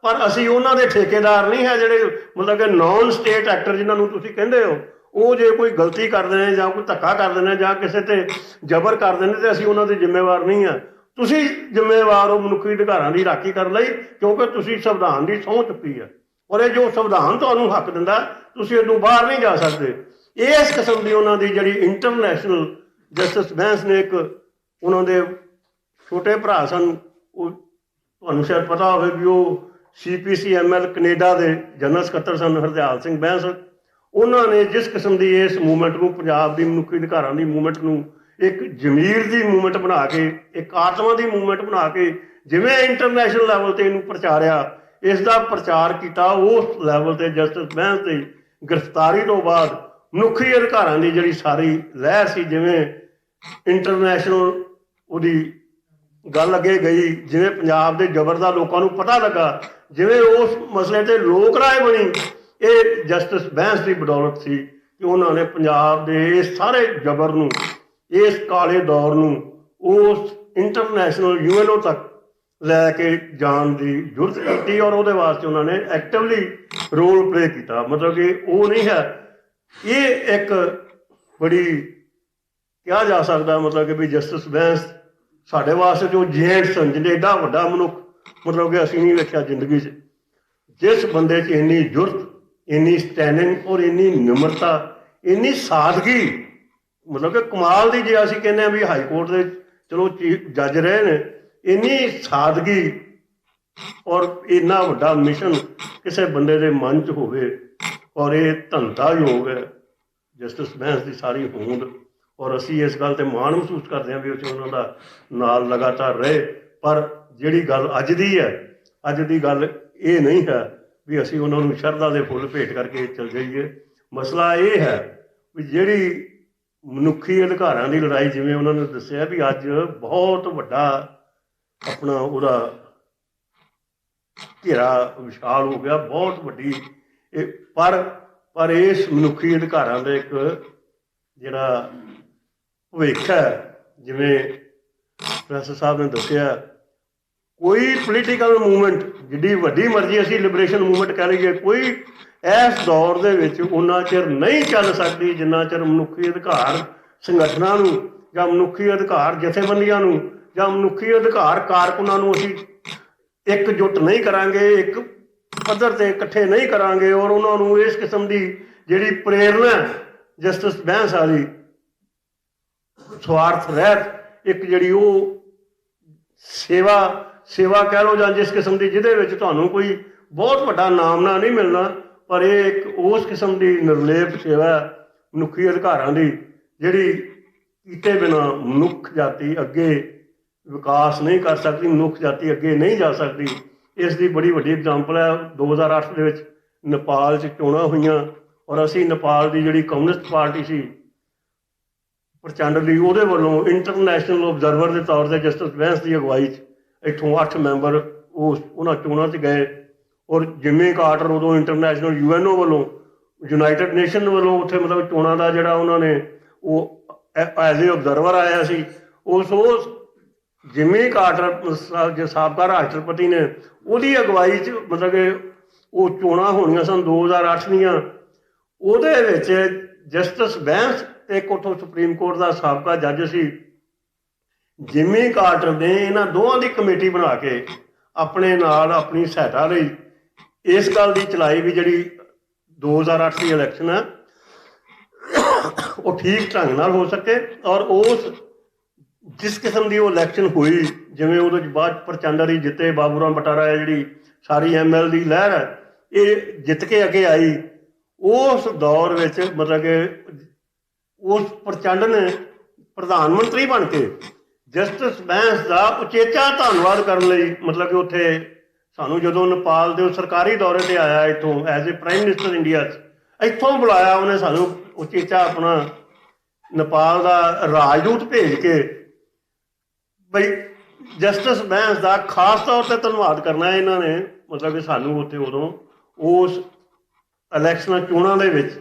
ਪਰ ਅਸੀਂ ਉਹਨਾਂ ਦੇ ਠੇਕੇਦਾਰ ਨਹੀਂ ਹੈ ਜਿਹੜੇ ਮਤਲਬ ਕਿ ਨਾਨ ਸਟੇਟ ਐਕਟਰ ਜਿਨ੍ਹਾਂ ਨੂੰ ਤੁਸੀਂ ਕਹਿੰਦੇ ਹੋ। ਉਹ ਜੇ ਕੋਈ ਗਲਤੀ ਕਰਦੇ ਨੇ ਜਾਂ ਕੋਈ ਧੱਕਾ ਕਰਦੇ ਨੇ ਜਾਂ ਕਿਸੇ ਤੇ ਜ਼ਬਰ ਕਰਦੇ ਨੇ, ਤੇ ਅਸੀਂ ਉਹਨਾਂ ਦੇ ਜ਼ਿੰਮੇਵਾਰ ਨਹੀਂ ਆ। ਤੁਸੀਂ ਜ਼ਿੰਮੇਵਾਰ ਹੋ ਮਨੁੱਖੀ ਅਧਿਕਾਰਾਂ ਦੀ ਰਾਖੀ ਕਰਨ ਲਈ, ਕਿਉਂਕਿ ਤੁਸੀਂ ਸੰਵਿਧਾਨ ਦੀ ਸਹੁੰ ਚੁੱਕੀ ਹੈ, ਔਰ ਇਹ ਜੋ ਸੰਵਿਧਾਨ ਤੁਹਾਨੂੰ ਹੱਕ ਦਿੰਦਾ ਤੁਸੀਂ ਇਹਨੂੰ ਬਾਹਰ ਨਹੀਂ ਜਾ ਸਕਦੇ। ਇਸ ਕਿਸਮ ਦੀ ਉਹਨਾਂ ਦੀ ਜਿਹੜੀ ਇੰਟਰਨੈਸ਼ਨਲ ਜਸਟਿਸ ਬੈਂਸ ਨੇ, ਇੱਕ ਉਹਨਾਂ ਦੇ ਛੋਟੇ ਭਰਾ ਸਨ, ਉਹ ਤੁਹਾਨੂੰ ਸ਼ਾਇਦ ਪਤਾ ਹੋਵੇ ਵੀ ਉਹ CPCML ਕੈਨੇਡਾ ਦੇ ਜਨਰਲ ਸਕੱਤਰ ਸਨ, ਹਰਦਿਆਲ ਸਿੰਘ ਬੈਂਸ। ਉਹਨਾਂ ਨੇ ਜਿਸ ਕਿਸਮ ਦੀ ਇਸ ਮੂਵਮੈਂਟ ਨੂੰ, ਪੰਜਾਬ ਦੀ ਮਨੁੱਖੀ ਅਧਿਕਾਰਾਂ ਦੀ ਮੂਵਮੈਂਟ ਨੂੰ ਇੱਕ ਜ਼ਮੀਰ ਦੀ ਮੂਵਮੈਂਟ ਬਣਾ ਕੇ, ਇੱਕ ਆਤਮਾ ਦੀ ਮੂਵਮੈਂਟ ਬਣਾ ਕੇ ਜਿਵੇਂ ਇੰਟਰਨੈਸ਼ਨਲ ਲੈਵਲ 'ਤੇ ਇਹਨੂੰ ਪ੍ਰਚਾਰਿਆ, ਇਸ ਦਾ ਪ੍ਰਚਾਰ ਕੀਤਾ ਉਸ ਲੈਵਲ 'ਤੇ ਜਸਟਿਸ ਬੈਂਸ ਦੀ ਗ੍ਰਿਫਤਾਰੀ ਤੋਂ ਬਾਅਦ ਮਨੁੱਖੀ ਅਧਿਕਾਰਾਂ ਦੀ ਜਿਹੜੀ ਸਾਰੀ ਲਹਿਰ ਸੀ, ਜਿਵੇਂ ਇੰਟਰਨੈਸ਼ਨਲ ਉਹਦੀ ਗੱਲ ਅੱਗੇ ਗਈ, ਜਿਵੇਂ ਪੰਜਾਬ ਦੇ ਜ਼ਬਰ ਦਾ ਲੋਕਾਂ ਨੂੰ ਪਤਾ ਲੱਗਾ, ਜਿਵੇਂ ਉਸ ਮਸਲੇ 'ਤੇ ਲੋਕ ਰਾਏ ਬਣੀ, ਇਹ ਜਸਟਿਸ ਬੈਂਸ ਦੀ ਬਦੌਲਤ ਸੀ ਕਿ ਉਹਨਾਂ ਨੇ ਪੰਜਾਬ ਦੇ ਇਸ ਸਾਰੇ ਜ਼ਬਰ ਨੂੰ, ਇਸ ਕਾਲੇ ਦੌਰ ਨੂੰ ਉਸ ਇੰਟਰਨੈਸ਼ਨਲ UNO ਤੱਕ ਲੈ ਕੇ ਜਾਣ ਦੀ ਜ਼ਰੂਰਤ ਕੀਤੀ, ਔਰ ਉਹਦੇ ਵਾਸਤੇ ਉਹਨਾਂ ਨੇ ਐਕਟਿਵਲੀ ਰੋਲ ਪਲੇ ਕੀਤਾ। ਮਤਲਬ ਕਿ ਉਹ ਨਹੀਂ ਹੈ, ਇਹ ਇੱਕ ਬੜੀ ਕਿਹਾ ਜਾ ਸਕਦਾ ਮਤਲਬ ਕਿ ਵੀ ਜਸਟਿਸ ਬੈਂਸ ਸਾਡੇ ਵਾਸਤੇ ਜੋ ਜੇਂਟ ਸਨ, ਜਿਹਨੇ ਏਡਾ ਵੱਡਾ ਮਨੁੱਖ ਮਤਲਬ ਕਿ ਅਸੀਂ ਨਹੀਂ ਵੇਖਿਆ ਜ਼ਿੰਦਗੀ 'ਚ, ਜਿਸ ਬੰਦੇ 'ਚ ਇੰਨੀ ਜ਼ੁਰਤ, ਇੰਨੀ ਸਟੈਂਡਿੰਗ ਔਰ ਇੰਨੀ ਨਿਮਰਤਾ, ਇੰਨੀ ਸਾਦਗੀ, ਮਤਲਬ ਕਿ ਕਮਾਲ ਦੀ। ਜੇ ਅਸੀਂ ਕਹਿੰਦੇ ਹਾਂ ਵੀ ਹਾਈ ਕੋਰਟ ਦੇ ਚਲੋ ਚੀਫ ਜੱਜ ਰਹੇ ਨੇ, ਇੰਨੀ ਸਾਦਗੀ ਔਰ ਇੰਨਾ ਵੱਡਾ ਮਿਸ਼ਨ ਕਿਸੇ ਬੰਦੇ ਦੇ ਮਨ 'ਚ ਹੋਵੇ, ਔਰ ਇਹ ਧੰਨਤਾਯੋਗ ਹੈ ਜਸਟਿਸ ਬੈਂਸ ਦੀ ਸਾਰੀ ਹੋਂਦ। ਔਰ ਅਸੀਂ ਇਸ ਗੱਲ 'ਤੇ ਮਾਣ ਮਹਿਸੂਸ ਕਰਦੇ ਹਾਂ ਵੀ ਅਸੀਂ ਉਹਨਾਂ ਦਾ ਨਾਲ ਲਗਾਤਾਰ ਰਹੇ। ਪਰ ਜਿਹੜੀ ਗੱਲ ਅੱਜ ਦੀ ਹੈ, ਅੱਜ ਦੀ ਗੱਲ ਇਹ ਨਹੀਂ ਹੈ ਵੀ ਅਸੀਂ ਉਹਨਾਂ ਨੂੰ ਸ਼ਰਧਾ ਦੇ ਫੁੱਲ ਭੇਟ ਕਰਕੇ ਚਲ ਜਾਈਏ। ਮਸਲਾ ਇਹ ਹੈ ਵੀ ਜਿਹੜੀ ਮਨੁੱਖੀ ਅਧਿਕਾਰਾਂ ਦੀ ਲੜਾਈ, ਜਿਵੇਂ ਉਹਨਾਂ ਨੇ ਦੱਸਿਆ ਵੀ ਅੱਜ ਬਹੁਤ ਵੱਡਾ ਆਪਣਾ ਉਹਦਾ ਘੇਰਾ ਵਿਸ਼ਾਲ ਹੋ ਗਿਆ, ਬਹੁਤ ਵੱਡੀ ਇਹ ਪਰ ਇਸ ਮਨੁੱਖੀ ਅਧਿਕਾਰਾਂ ਦਾ ਇੱਕ ਜਿਹੜਾ ਭਵਿੱਖ ਹੈ, ਜਿਵੇਂ ਪ੍ਰੋਫੈਸਰ ਸਾਹਿਬ ਨੇ ਦੱਸਿਆ, ਕੋਈ ਪੋਲੀਟੀਕਲ ਮੂਵਮੈਂਟ ਜਿੱਡੀ ਵੱਡੀ ਮਰਜ਼ੀ ਅਸੀਂ ਲਿਬਰੇਸ਼ਨ ਮੂਵਮੈਂਟ ਕਹਿ ਲਈਏ, ਕੋਈ ਇਸ ਦੌਰ ਦੇ ਵਿੱਚ ਉਨਾ ਚਿਰ ਨਹੀਂ ਚੱਲ ਸਕਦੀ ਜਿੰਨਾ ਚਿਰ ਮਨੁੱਖੀ ਅਧਿਕਾਰ ਸੰਗਠਨਾਂ ਨੂੰ ਜਾਂ ਮਨੁੱਖੀ ਅਧਿਕਾਰ ਜਥੇਬੰਦੀਆਂ ਨੂੰ ਜਾਂ ਮਨੁੱਖੀ ਅਧਿਕਾਰ ਕਾਰਕੁਨਾਂ ਨੂੰ ਅਸੀਂ ਇਕਜੁੱਟ ਨਹੀਂ ਕਰਾਂਗੇ, ਇੱਕ ਪੱਧਰ 'ਤੇ ਇਕੱਠੇ ਨਹੀਂ ਕਰਾਂਗੇ, ਔਰ ਉਹਨਾਂ ਨੂੰ ਇਸ ਕਿਸਮ ਦੀ ਜਿਹੜੀ ਪ੍ਰੇਰਨਾ ਜਸਟਿਸ ਬੈਂਸ ਵਾਲੀ ਸਵਾਰਥ ਰਹਿਤ ਇੱਕ ਜਿਹੜੀ ਉਹ ਸੇਵਾ ਕਹਿ ਲਓ, ਜਾਂ ਜਿਸ ਕਿਸਮ ਦੀ ਜਿਹਦੇ ਵਿੱਚ ਤੁਹਾਨੂੰ ਕੋਈ ਬਹੁਤ ਵੱਡਾ ਨਾਮਨਾ ਨਹੀਂ ਮਿਲਣਾ, ਪਰ ਇਹ ਇੱਕ ਉਸ ਕਿਸਮ ਦੀ ਨਿਰਲੇਪ ਸੇਵਾ ਮਨੁੱਖੀ ਅਧਿਕਾਰਾਂ ਦੀ ਜਿਹੜੀ ਕੀਤੇ ਬਿਨਾਂ ਮਨੁੱਖ ਜਾਤੀ ਅੱਗੇ ਵਿਕਾਸ ਨਹੀਂ ਕਰ ਸਕਦੀ, ਮਨੁੱਖ ਜਾਤੀ ਅੱਗੇ ਨਹੀਂ ਜਾ ਸਕਦੀ। ਇਸ ਦੀ ਬੜੀ ਵੱਡੀ ਐਗਜ਼ਾਮਪਲ ਹੈ 2008 ਦੇ ਵਿੱਚ ਨੇਪਾਲ 'ਚ ਚੋਣਾਂ ਹੋਈਆਂ, ਔਰ ਅਸੀਂ ਨੇਪਾਲ ਦੀ ਜਿਹੜੀ ਕਮਿਊਨਿਸਟ ਪਾਰਟੀ ਸੀ ਪ੍ਰਚੰਡ ਦੀ, ਉਹਦੇ ਵੱਲੋਂ ਇੰਟਰਨੈਸ਼ਨਲ ਓਬਜ਼ਰਵਰ ਦੇ ਤੌਰ 'ਤੇ ਜਸਟਿਸ ਬੈਂਸ ਦੀ ਅਗਵਾਈ 'ਚ ਇੱਥੋਂ 8 ਮੈਂਬਰ ਉਹਨਾਂ ਚੋਣਾਂ 'ਚ ਗਏ, ਔਰ ਜਿਮੀ ਕਾਰਟਰ ਉਦੋਂ ਇੰਟਰਨੈਸ਼ਨਲ UNO ਵੱਲੋਂ, ਯੂਨਾਈਟਿਡ ਨੇਸ਼ਨ ਵੱਲੋਂ ਉੱਥੇ ਮਤਲਬ ਚੋਣਾਂ ਦਾ ਜਿਹੜਾ ਉਹਨਾਂ ਨੇ ਉਹ ਐਜ਼ ਏ ਓਬਜ਼ਰਵਰ ਆਇਆ ਸੀ। ਉਸ ਜਿਮੀ ਕਾਰਟਰ ਸਾਬਕਾ ਰਾਸ਼ਟਰਪਤੀ ਨੇ ਉਹਦੀ ਅਗਵਾਈ 'ਚ ਮਤਲਬ ਕਿ ਉਹ ਚੋਣਾਂ ਹੋਣੀਆਂ ਸਨ 2008 ਦੀਆਂ। ਉਹਦੇ ਵਿੱਚ ਜਸਟਿਸ ਬੈਂਸ ਇੱਕ ਉੱਥੋਂ ਸੁਪਰੀਮ ਕੋਰਟ ਦਾ ਸਾਬਕਾ ਜੱਜ ਸੀ, ਜਿਮੀ ਕਾਰਟਰ ਨੇ ਇਹਨਾਂ ਦੋਵਾਂ ਦੀ ਕਮੇਟੀ ਬਣਾ ਕੇ ਆਪਣੇ ਨਾਲ ਆਪਣੀ ਸਹਾਇਤਾ ਲਈ ਇਸ ਗੱਲ ਦੀ ਚਲਾਈ ਵੀ ਜਿਹੜੀ 2008 ਦੀ ਇਲੈਕਸ਼ਨ ਹੈ ਉਹ ਠੀਕ ਢੰਗ ਨਾਲ ਹੋ ਸਕੇ, ਔਰ ਉਸ ਜਿਸ ਕਿਸਮ ਦੀ ਉਹ ਇਲੈਕਸ਼ਨ ਹੋਈ, ਜਿਵੇਂ ਉਹਦੇ ਬਾਅਦ ਪ੍ਰਚੰਡ ਜਿੱਤੇ, ਬਾਬੂ ਰਾਮ ਬਟਾਰਾ ਜਿਹੜੀ ਸਾਰੀ ML ਦੀ ਲਹਿਰ ਹੈ ਇਹ ਜਿੱਤ ਕੇ ਅੱਗੇ ਆਈ, ਉਸ ਦੌਰ ਵਿੱਚ ਮਤਲਬ ਕਿ ਉਸ ਪ੍ਰਚੰਡ ਨੇ ਪ੍ਰਧਾਨ ਮੰਤਰੀ ਬਣ ਕੇ ਜਸਟਿਸ ਬੈਂਸ ਦਾ ਉਚੇਚਾ ਧੰਨਵਾਦ ਕਰਨ ਲਈ ਮਤਲਬ ਕਿ ਉੱਥੇ ਸਾਨੂੰ ਜਦੋਂ ਨੇਪਾਲ ਦੇ ਸਰਕਾਰੀ ਦੌਰੇ ਤੇ ਆਇਆ ਇੱਥੋਂ as a prime minister India 'ਚ, ਇੱਥੋਂ ਬੁਲਾਇਆ ਉਹਨੇ ਸਾਨੂੰ ਉਚੇਚਾ ਆਪਣਾ ਨੇਪਾਲ ਦਾ ਰਾਜਦੂਤ ਭੇਜ ਕੇ ਬਈ ਜਸਟਿਸ ਬੈਂਸ ਦਾ ਖਾਸ ਤੌਰ ਤੇ ਧੰਨਵਾਦ ਕਰਨਾ ਇਹਨਾਂ ਨੇ। ਮਤਲਬ ਕਿ ਸਾਨੂੰ ਉੱਥੇ ਉਦੋਂ ਉਸ ਇਲੈਕਸ਼ਨਾਂ ਚੋਣਾਂ ਦੇ ਵਿੱਚ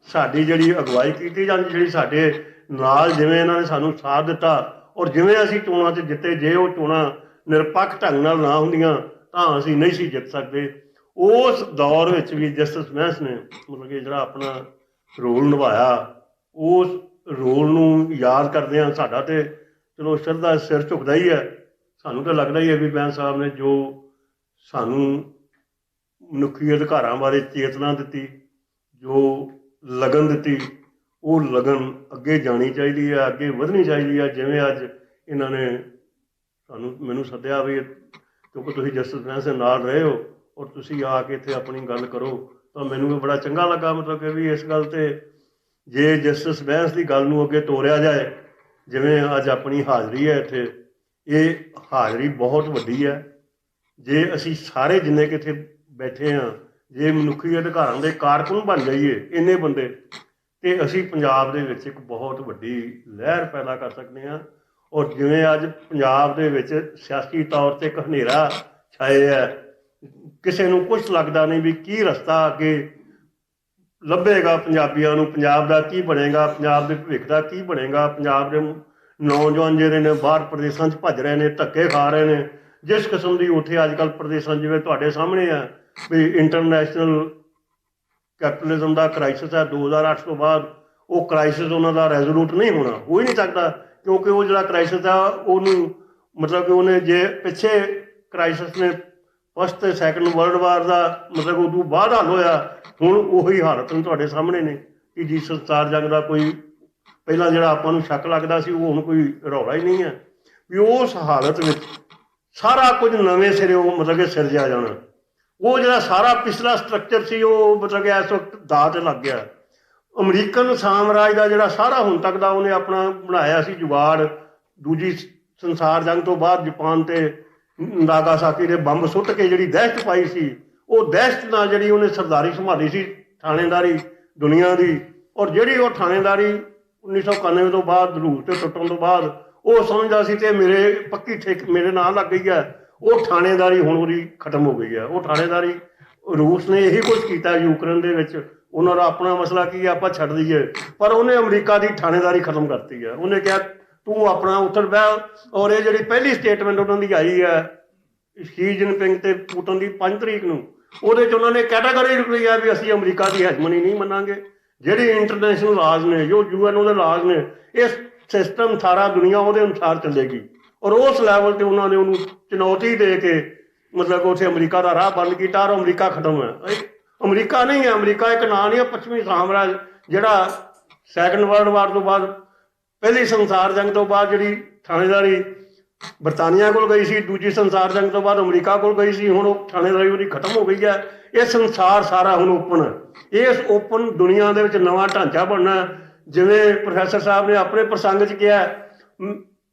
ਸਾਡੀ ਜਿਹੜੀ ਅਗਵਾਈ ਕੀਤੀ ਜਾਂਦੀ, ਜਿਹੜੀ ਸਾਡੇ ਨਾਲ ਜਿਵੇਂ ਇਹਨਾਂ ਨੇ ਸਾਨੂੰ ਸਾਥ ਦਿੱਤਾ ਔਰ ਜਿਵੇਂ ਅਸੀਂ ਚੋਣਾਂ 'ਚ ਜਿੱਤੇ, ਜੇ ਉਹ ਚੋਣਾਂ ਨਿਰਪੱਖ ਢੰਗ ਨਾਲ ਨਾ ਹੁੰਦੀਆਂ ਤਾਂ ਅਸੀਂ ਨਹੀਂ ਸੀ ਜਿੱਤ ਸਕਦੇ। ਉਸ ਦੌਰ ਵਿੱਚ ਵੀ ਜਸਟਿਸ ਬੈਂਸ ਨੇ ਮਤਲਬ ਕਿ ਜਿਹੜਾ ਆਪਣਾ ਰੋਲ ਨਿਭਾਇਆ, ਉਸ ਰੋਲ ਨੂੰ ਯਾਦ ਕਰਦੇ ਹਾਂ ਸਾਡਾ ਤੇ ਚਲੋ ਸ਼ਰਧਾ ਸਿਰ ਝੁਕਦਾ ਹੀ ਹੈ। ਸਾਨੂੰ ਤਾਂ ਲੱਗਦਾ ਹੀ ਹੈ ਵੀ ਬੈਂਸ ਸਾਹਿਬ ਨੇ ਜੋ ਸਾਨੂੰ ਮਨੁੱਖੀ ਅਧਿਕਾਰਾਂ ਬਾਰੇ ਚੇਤਨਾ ਦਿੱਤੀ, ਜੋ ਲਗਨ ਦਿੱਤੀ, ਉਹ ਲਗਨ ਅੱਗੇ ਜਾਣੀ ਚਾਹੀਦੀ ਹੈ, ਅੱਗੇ ਵਧਣੀ ਚਾਹੀਦੀ ਹੈ। ਜਿਵੇਂ ਅੱਜ ਇਹਨਾਂ ਨੇ ਮੈਨੂੰ ਸੱਦਿਆ ਵੀ ਕਿਉਂਕਿ ਤੁਸੀਂ ਜਸਟਿਸ ਬੈਂਸ ਦੇ ਨਾਲ ਰਹੇ ਹੋ ਔਰ ਤੁਸੀਂ ਆ ਕੇ ਇੱਥੇ ਆਪਣੀ ਗੱਲ ਕਰੋ, ਤਾਂ ਮੈਨੂੰ ਵੀ ਬੜਾ ਚੰਗਾ ਲੱਗਾ। ਮਤਲਬ ਕਿ ਵੀ ਇਸ ਗੱਲ 'ਤੇ ਜੇ ਜਸਟਿਸ ਬੈਂਸ ਦੀ ਗੱਲ ਨੂੰ ਅੱਗੇ ਤੋਰਿਆ ਜਾਏ, ਜਿਵੇਂ ਅੱਜ ਆਪਣੀ ਹਾਜ਼ਰੀ ਹੈ ਇੱਥੇ, ਇਹ ਹਾਜ਼ਰੀ ਬਹੁਤ ਵੱਡੀ ਹੈ। ਜੇ ਅਸੀਂ ਸਾਰੇ ਜਿੰਨੇ ਕਿ ਇੱਥੇ ਬੈਠੇ ਹਾਂ, ਜੇ ਮਨੁੱਖੀ ਅਧਿਕਾਰਾਂ ਦੇ ਕਾਰਕੁਨ ਬਣ ਜਾਈਏ ਇੰਨੇ ਬੰਦੇ, ਤੇ ਅਸੀਂ ਪੰਜਾਬ ਦੇ ਵਿੱਚ ਇੱਕ ਬਹੁਤ ਵੱਡੀ ਲਹਿਰ ਪੈਦਾ ਕਰ ਸਕਦੇ ਹਾਂ। ਔਰ ਜਿਵੇਂ ਅੱਜ ਪੰਜਾਬ ਦੇ ਵਿੱਚ ਸਿਆਸੀ ਤੌਰ 'ਤੇ ਇੱਕ ਹਨੇਰਾ ਛਾਇਆ ਹੈ, ਕਿਸੇ ਨੂੰ ਕੁਛ ਲੱਗਦਾ ਨਹੀਂ ਵੀ ਕੀ ਰਸਤਾ ਅੱਗੇ ਲੱਭੇਗਾ ਪੰਜਾਬੀਆਂ ਨੂੰ, ਪੰਜਾਬ ਦਾ ਕੀ ਬਣੇਗਾ, ਪੰਜਾਬ ਦੇ ਭਵਿੱਖ ਦਾ ਕੀ ਬਣੇਗਾ। ਪੰਜਾਬ ਦੇ ਨੌਜਵਾਨ ਜਿਹੜੇ ਨੇ ਬਾਹਰ ਪ੍ਰਦੇਸ਼ਾਂ 'ਚ ਭੱਜ ਰਹੇ ਨੇ, ਧੱਕੇ ਖਾ ਰਹੇ ਨੇ, ਜਿਸ ਕਿਸਮ ਦੀ ਉੱਥੇ ਅੱਜ ਕੱਲ੍ਹ ਪ੍ਰਦੇਸ਼ਾਂ ਜਿਵੇਂ ਤੁਹਾਡੇ ਸਾਹਮਣੇ ਆ ਵੀ ਇੰਟਰਨੈਸ਼ਨਲ ਕੈਪੀਟਲਿਜ਼ਮ ਦਾ ਕ੍ਰਾਈਸਿਸ ਹੈ 2008 ਤੋਂ ਬਾਅਦ, ਉਹ ਕ੍ਰਾਈਸਿਸ ਉਹਨਾਂ ਦਾ ਰੈਜ਼ੋਲੂਟ ਨਹੀਂ ਹੋਣਾ, ਹੋ ਹੀ ਨਹੀਂ ਸਕਦਾ, ਕਿਉਂਕਿ ਉਹ ਜਿਹੜਾ ਕ੍ਰਾਈਸਿਸ ਆ ਉਹਨੂੰ ਮਤਲਬ ਕਿ ਉਹਨੇ ਜੇ ਪਿੱਛੇ ਕ੍ਰਾਈਸਿਸ ਨੇ ਫਸਟ ਤੇ ਸੈਕੰਡ ਵਰਲਡ ਵਾਰ ਦਾ ਮਤਲਬ ਉਦੋਂ ਬਾਅਦ ਹੱਲ ਹੋਇਆ, ਹੁਣ ਉਹੀ ਹਾਲਤ ਤੁਹਾਡੇ ਸਾਹਮਣੇ ਨੇ ਕਿ ਜੀ ਸੰਸਾਰ ਜੰਗ ਦਾ ਕੋਈ ਪਹਿਲਾਂ ਜਿਹੜਾ ਆਪਾਂ ਨੂੰ ਸ਼ੱਕ ਲੱਗਦਾ ਸੀ, ਉਹ ਹੁਣ ਕੋਈ ਰੌਲਾ ਹੀ ਨਹੀਂ ਹੈ ਵੀ ਉਸ ਹਾਲਤ ਵਿੱਚ ਸਾਰਾ ਕੁਝ ਨਵੇਂ ਸਿਰਿਓਂ ਮਤਲਬ ਕਿ ਸਿਰਜਿਆ ਜਾਣਾ। ਉਹ ਜਿਹੜਾ ਸਾਰਾ ਪਿਛਲਾ ਸਟਰਕਚਰ ਸੀ ਉਹ ਮਤਲਬ ਕਿ ਇਸ ਵਕਤ ਦਾਅ 'ਤੇ ਲੱਗ ਗਿਆ। ਅਮਰੀਕਨ ਸਾਮਰਾਜ ਦਾ ਜਿਹੜਾ ਸਾਰਾ ਹੁਣ ਤੱਕ ਦਾ ਉਹਨੇ ਆਪਣਾ ਬਣਾਇਆ ਸੀ ਜੁਗਾੜ, ਦੂਜੀ ਸੰਸਾਰ ਜੰਗ ਤੋਂ ਬਾਅਦ ਜਾਪਾਨ 'ਤੇ ਨਾਗਾਸਾਕੀ ਦੇ ਬੰਬ ਸੁੱਟ ਕੇ ਜਿਹੜੀ ਦਹਿਸ਼ਤ ਪਾਈ ਸੀ, ਉਹ ਦਹਿਸ਼ਤ ਨਾਲ ਜਿਹੜੀ ਉਹਨੇ ਸਰਦਾਰੀ ਸੰਭਾਲੀ ਸੀ ਥਾਣੇਦਾਰੀ ਦੁਨੀਆ ਦੀ, ਔਰ ਜਿਹੜੀ ਉਹ ਥਾਣੇਦਾਰੀ 1991 ਤੋਂ ਬਾਅਦ ਰੂਸ ਤੇ ਟੁੱਟਣ ਤੋਂ ਬਾਅਦ ਉਹ ਸਮਝਦਾ ਸੀ ਤੇ ਮੇਰੇ ਪੱਕੀ ਠੇਕ ਮੇਰੇ ਨਾਲ ਲੱਗ ਗਈ ਹੈ, ਉਹ ਥਾਣੇਦਾਰੀ ਹੁਣ ਉਹਦੀ ਖਤਮ ਹੋ ਗਈ ਹੈ। ਉਹ ਥਾਣੇਦਾਰੀ ਰੂਸ ਨੇ ਇਹੀ ਕੁਝ ਕੀਤਾ ਯੂਕਰੇਨ ਦੇ ਵਿੱਚ, ਉਹਨਾਂ ਦਾ ਆਪਣਾ ਮਸਲਾ ਕੀ ਹੈ ਆਪਾਂ ਛੱਡ ਦਈਏ, ਪਰ ਉਹਨੇ ਅਮਰੀਕਾ ਦੀ ਥਾਣੇਦਾਰੀ ਖਤਮ ਕਰਤੀ ਹੈ। ਉਹਨੇ ਕਿਹਾ ਤੂੰ ਆਪਣਾ ਉੱਤਰ ਬਹਿ, ਔਰ ਇਹ ਜਿਹੜੀ ਪਹਿਲੀ ਸਟੇਟਮੈਂਟ ਉਹਨਾਂ ਦੀ ਆਈ ਹੈ ਸ਼ੀ ਜਿਨਪਿੰਗ ਤੇ ਪੁਟਨ ਦੀ 5 ਤਰੀਕ ਨੂੰ, ਉਹਦੇ 'ਚ ਉਹਨਾਂ ਨੇ ਕੈਟਾਗਰੀ ਨਿਕਲੀ ਹੈ ਵੀ ਅਸੀਂ ਅਮਰੀਕਾ ਦੀ ਹੈਜਮਨੀ ਨਹੀਂ ਮੰਨਾਂਗੇ। ਜਿਹੜੇ ਇੰਟਰਨੈਸ਼ਨਲ ਲਾਜ਼ ਨੇ, ਜੋ UN ਉਹਦੇ ਲਾਜ਼ ਨੇ, ਇਹ ਸਿਸਟਮ ਸਾਰਾ ਦੁਨੀਆ ਉਹਦੇ ਅਨੁਸਾਰ ਚੱਲੇਗੀ। ਔਰ ਉਸ ਲੈਵਲ 'ਤੇ ਉਹਨਾਂ ਨੇ ਉਹਨੂੰ ਚੁਣੌਤੀ ਦੇ ਕੇ ਮਤਲਬ ਉੱਥੇ ਅਮਰੀਕਾ ਦਾ ਰਾਹ ਬੰਦ ਕੀਤਾ ਔਰ ਅਮਰੀਕਾ ਖਤਮ ਹੈ। ਅਮਰੀਕਾ ਨਹੀਂ ਹੈ, ਅਮਰੀਕਾ ਇੱਕ ਨਾਂ ਨਹੀਂ ਹੈ, ਪੱਛਮੀ ਸਾਮਰਾਜ ਜਿਹੜਾ ਸੈਕੰਡ ਵਰਲਡ ਵਾਰ ਤੋਂ ਬਾਅਦ ਪਹਿਲੀ ਸੰਸਾਰ ਜੰਗ ਤੋਂ ਬਾਅਦ ਜਿਹੜੀ ਥਾਣੇਦਾਰੀ ਬਰਤਾਨੀਆ ਕੋਲ ਗਈ ਸੀ, ਦੂਜੀ ਸੰਸਾਰ ਜੰਗ ਤੋਂ ਬਾਅਦ ਅਮਰੀਕਾ ਕੋਲ ਗਈ ਸੀ, ਹੁਣ ਉਹ ਥਾਣੇਦਾਰੀ ਉਹਦੀ ਖਤਮ ਹੋ ਗਈ ਹੈ। ਇਹ ਸੰਸਾਰ ਸਾਰਾ ਹੁਣ ਓਪਨ ਹੈ। ਇਸ ਓਪਨ ਦੁਨੀਆ ਦੇ ਵਿੱਚ ਨਵਾਂ ਢਾਂਚਾ ਬਣਨਾ, ਜਿਵੇਂ ਪ੍ਰੋਫੈਸਰ ਸਾਹਿਬ ਨੇ ਆਪਣੇ ਪ੍ਰਸੰਗ 'ਚ ਕਿਹਾ,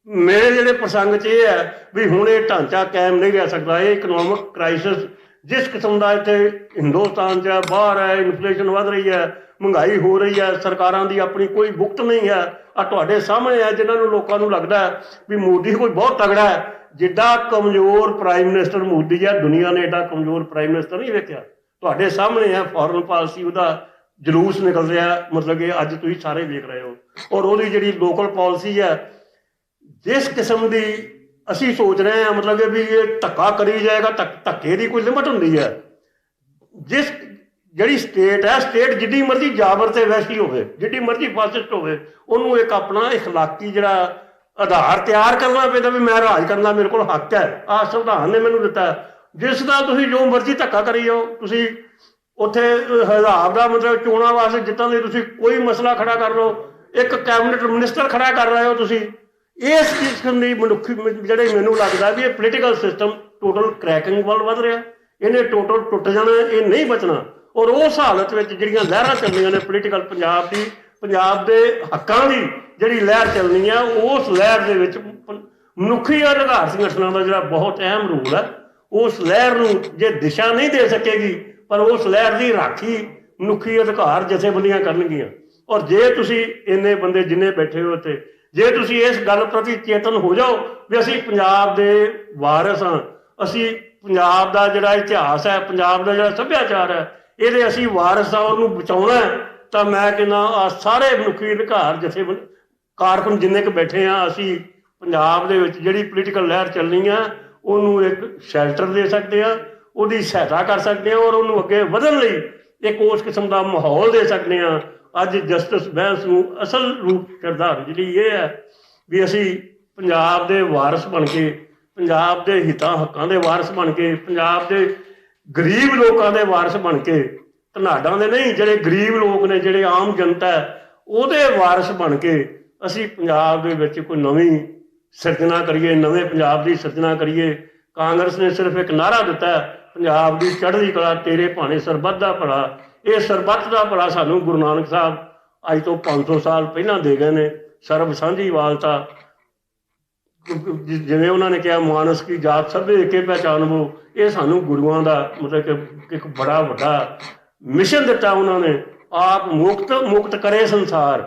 ਮੇਰੇ ਜਿਹੜੇ ਪ੍ਰਸੰਗ 'ਚ ਇਹ ਹੈ ਵੀ ਹੁਣ ਇਹ ਢਾਂਚਾ ਕਾਇਮ ਨਹੀਂ ਰਹਿ ਸਕਦਾ। ਇਹ ਇਕਨੋਮਿਕ ਕ੍ਰਾਈਸਿਸ ਜਿਸ ਕਿਸਮ ਦਾ ਇੱਥੇ ਹਿੰਦੁਸਤਾਨ 'ਚ ਬਾਹਰ ਹੈ, ਇਨਫਲੇਸ਼ਨ ਵੱਧ ਰਹੀ ਹੈ, ਮਹਿੰਗਾਈ ਹੋ ਰਹੀ ਹੈ, ਸਰਕਾਰਾਂ ਦੀ ਆਪਣੀ ਕੋਈ ਭੁਗਤ ਨਹੀਂ ਹੈ। ਆ ਤੁਹਾਡੇ ਸਾਹਮਣੇ ਹੈ ਜਿਨ੍ਹਾਂ ਨੂੰ ਲੋਕਾਂ ਨੂੰ ਲੱਗਦਾ ਵੀ ਮੋਦੀ ਕੋਈ ਬਹੁਤ ਤਗੜਾ ਹੈ, ਜਿੱਡਾ ਕਮਜ਼ੋਰ ਪ੍ਰਾਈਮ ਮਿਨਿਸਟਰ ਮੋਦੀ ਹੈ, ਦੁਨੀਆ ਨੇ ਐਡਾ ਕਮਜ਼ੋਰ ਪ੍ਰਾਈਮ ਮਿਨਿਸਟਰ ਨਹੀਂ ਵੇਖਿਆ। ਤੁਹਾਡੇ ਸਾਹਮਣੇ ਹੈ ਫੋਰਨ ਪਾਲਿਸੀ ਉਹਦਾ ਜਲੂਸ ਨਿਕਲ ਰਿਹਾ, ਮਤਲਬ ਕਿ ਅੱਜ ਤੁਸੀਂ ਸਾਰੇ ਵੇਖ ਰਹੇ ਹੋ। ਔਰ ਉਹਦੀ ਜਿਹੜੀ ਲੋਕਲ ਪਾਲਿਸੀ ਹੈ, ਜਿਸ ਕਿਸਮ ਦੀ ਅਸੀਂ ਸੋਚ ਰਹੇ ਹਾਂ ਮਤਲਬ ਕਿ ਵੀ ਇਹ ਧੱਕਾ ਕਰੀ ਜਾਏਗਾ, ਧੱਕੇ ਦੀ ਕੋਈ ਲਿਮਟ ਹੁੰਦੀ ਹੈ। ਜਿਸ ਜਿਹੜੀ ਸਟੇਟ ਹੈ, ਸਟੇਟ ਜਿੱਡੀ ਮਰਜ਼ੀ ਜਾਬਰ ਤੇ ਵੈਸੀ ਹੋਵੇ, ਜਿੱਡੀ ਮਰਜ਼ੀ ਫਾਸਿਸਟ ਹੋਵੇ, ਉਹਨੂੰ ਇੱਕ ਆਪਣਾ ਇਖਲਾਕੀ ਜਿਹੜਾ ਆਧਾਰ ਤਿਆਰ ਕਰਨਾ ਪੈਂਦਾ ਵੀ ਮੈਂ ਰਾਜ ਕਰਨਾ, ਮੇਰੇ ਕੋਲ ਹੱਕ ਹੈ, ਆਹ ਸੰਵਿਧਾਨ ਨੇ ਮੈਨੂੰ ਦਿੱਤਾ। ਜਿਸ ਦਾ ਤੁਸੀਂ ਜੋ ਮਰਜ਼ੀ ਧੱਕਾ ਕਰੀ ਜਾਓ, ਤੁਸੀਂ ਉੱਥੇ ਹਿਸਾਬ ਦਾ ਮਤਲਬ ਚੋਣਾਂ ਵਾਸਤੇ ਜਿੱਤਾਂ ਦੇ ਤੁਸੀਂ ਕੋਈ ਮਸਲਾ ਖੜਾ ਕਰ ਲਓ, ਇੱਕ ਕੈਬਨਿਟ ਮਿਨਿਸਟਰ ਖੜਾ ਕਰ ਰਹੇ ਹੋ ਤੁਸੀਂ। ਇਸ ਕਿਸਮ ਦੀ ਮਨੁੱਖੀ ਜਿਹੜੇ ਮੈਨੂੰ ਲੱਗਦਾ ਵੀ ਇਹ ਪੋਲੀਟੀਕਲ ਸਿਸਟਮ ਟੋਟਲ ਕ੍ਰੈਕਿੰਗ ਵੱਲ ਵੱਧ ਰਿਹਾ, ਇਹਨੇ ਟੋਟਲ ਟੁੱਟ ਜਾਣਾ, ਇਹ ਨਹੀਂ ਬਚਣਾ। ਔਰ ਉਸ ਹਾਲਤ ਵਿੱਚ ਜਿਹੜੀਆਂ ਲਹਿਰਾਂ ਚੱਲਣੀਆਂ ਨੇ ਪੋਲੀਟੀਕਲ ਪੰਜਾਬ ਦੀ, ਪੰਜਾਬ ਦੇ ਹੱਕਾਂ ਦੀ ਜਿਹੜੀ ਲਹਿਰ ਚੱਲਣੀ ਆ, ਉਸ ਲਹਿਰ ਦੇ ਵਿੱਚ ਮਨੁੱਖੀ ਅਧਿਕਾਰ ਸੰਗਠਨਾਂ ਦਾ ਜਿਹੜਾ ਬਹੁਤ ਅਹਿਮ ਰੋਲ ਹੈ, ਉਸ ਲਹਿਰ ਨੂੰ ਜੇ ਦਿਸ਼ਾ ਨਹੀਂ ਦੇ ਸਕੇਗੀ, ਪਰ ਉਸ ਲਹਿਰ ਦੀ ਰਾਖੀ ਮਨੁੱਖੀ ਅਧਿਕਾਰ ਜਥੇਬੰਦੀਆਂ ਕਰਨਗੀਆਂ। ਔਰ ਜੇ ਤੁਸੀਂ ਇੰਨੇ ਬੰਦੇ ਜਿੰਨੇ ਬੈਠੇ ਹੋ ਉੱਥੇ, ਜੇ ਤੁਸੀਂ ਇਸ ਗੱਲ ਪ੍ਰਤੀ ਚੇਤਨ ਹੋ ਜਾਓ ਵੀ ਅਸੀਂ ਪੰਜਾਬ ਦੇ ਵਾਰਿਸ ਹਾਂ, ਅਸੀਂ ਪੰਜਾਬ ਦਾ ਜਿਹੜਾ ਇਤਿਹਾਸ ਹੈ, ਪੰਜਾਬ ਦਾ ਜਿਹੜਾ ਸੱਭਿਆਚਾਰ ਹੈ, ਇਹਦੇ ਅਸੀਂ ਵਾਰਿਸ ਹਾਂ, ਉਹਨੂੰ ਬਚਾਉਣਾ, ਤਾਂ ਮੈਂ ਕਹਿੰਦਾ ਆ ਸਾਰੇ ਮਨੁੱਖੀ ਅਧਿਕਾਰ ਜਥੇਬੰਦ ਕਾਰਕੁਨ ਜਿੰਨੇ ਕੁ ਬੈਠੇ ਆ, ਅਸੀਂ ਪੰਜਾਬ ਦੇ ਵਿੱਚ ਜਿਹੜੀ ਪੋਲੀਟੀਕਲ ਲਹਿਰ ਚੱਲਣੀ ਆ ਉਹਨੂੰ ਇੱਕ ਸ਼ੈਲਟਰ ਦੇ ਸਕਦੇ ਆ, ਉਹਦੀ ਸਹਾਇਤਾ ਕਰ ਸਕਦੇ ਆ, ਔਰ ਉਹਨੂੰ ਅੱਗੇ ਵਧਣ ਲਈ ਇੱਕ ਉਸ ਕਿਸਮ ਦਾ ਮਾਹੌਲ ਦੇ ਸਕਦੇ ਆ। ਅੱਜ ਜਸਟਿਸ ਬੈਂਸ ਨੂੰ ਅਸਲ ਰੂਪ ਸ਼ਰਧਾਂਜਲੀ ਇਹ ਹੈ ਵੀ ਅਸੀਂ ਪੰਜਾਬ ਦੇ ਵਾਰਿਸ ਬਣ ਕੇ, ਪੰਜਾਬ ਦੇ ਹਿੱਤਾਂ ਹੱਕਾਂ ਦੇ ਵਾਰਿਸ ਬਣ ਕੇ, ਪੰਜਾਬ ਦੇ ਗਰੀਬ ਲੋਕਾਂ ਦੇ ਵਾਰਿਸ ਬਣ ਕੇ, ਧਨਾਡਾਂ ਦੇ ਨਹੀਂ, ਜਿਹੜੇ ਗਰੀਬ ਲੋਕ ਨੇ, ਜਿਹੜੇ ਆਮ ਜਨਤਾ ਹੈ, ਉਹਦੇ ਵਾਰਿਸ ਬਣ ਕੇ ਅਸੀਂ ਪੰਜਾਬ ਦੇ ਵਿੱਚ ਕੋਈ ਨਵੀਂ ਸਿਰਜਣਾ ਕਰੀਏ, ਨਵੇਂ ਪੰਜਾਬ ਦੀ ਸਿਰਜਣਾ ਕਰੀਏ। ਕਾਂਗਰਸ ਨੇ ਸਿਰਫ ਇੱਕ ਨਾਅਰਾ ਦਿੱਤਾ, ਪੰਜਾਬ ਦੀ ਚੜ੍ਹਦੀ ਕਲਾ ਤੇਰੇ ਭਾਣੇ ਸਰਬੱਤ ਦਾ ਭਲਾ। ਇਹ ਸਰਬੱਤ ਦਾ ਭਲਾ ਸਾਨੂੰ ਗੁਰੂ ਨਾਨਕ ਸਾਹਿਬ ਅੱਜ ਤੋਂ 500 ਸਾਲ ਪਹਿਲਾਂ ਦੇ ਗਏ ਨੇ। ਸਰਬ ਸਾਂਝੀ ਵਾਲਤਾ, ਜਿਵੇਂ ਉਹਨਾਂ ਨੇ ਕਿਹਾ ਮਾਨਸ ਕੀ ਜਾਤ ਸਭੇ ਏਕੇ ਪਹਿਚਾਨਵੋ, ਇਹ ਸਾਨੂੰ ਗੁਰੂਆਂ ਦਾ ਮਤਲਬ ਕਿ ਇੱਕ ਬੜਾ ਵੱਡਾ ਮਿਸ਼ਨ ਦਿੱਤਾ ਉਹਨਾਂ ਨੇ। ਆਪ ਮੁਕਤ ਕਰੇ ਸੰਸਾਰ,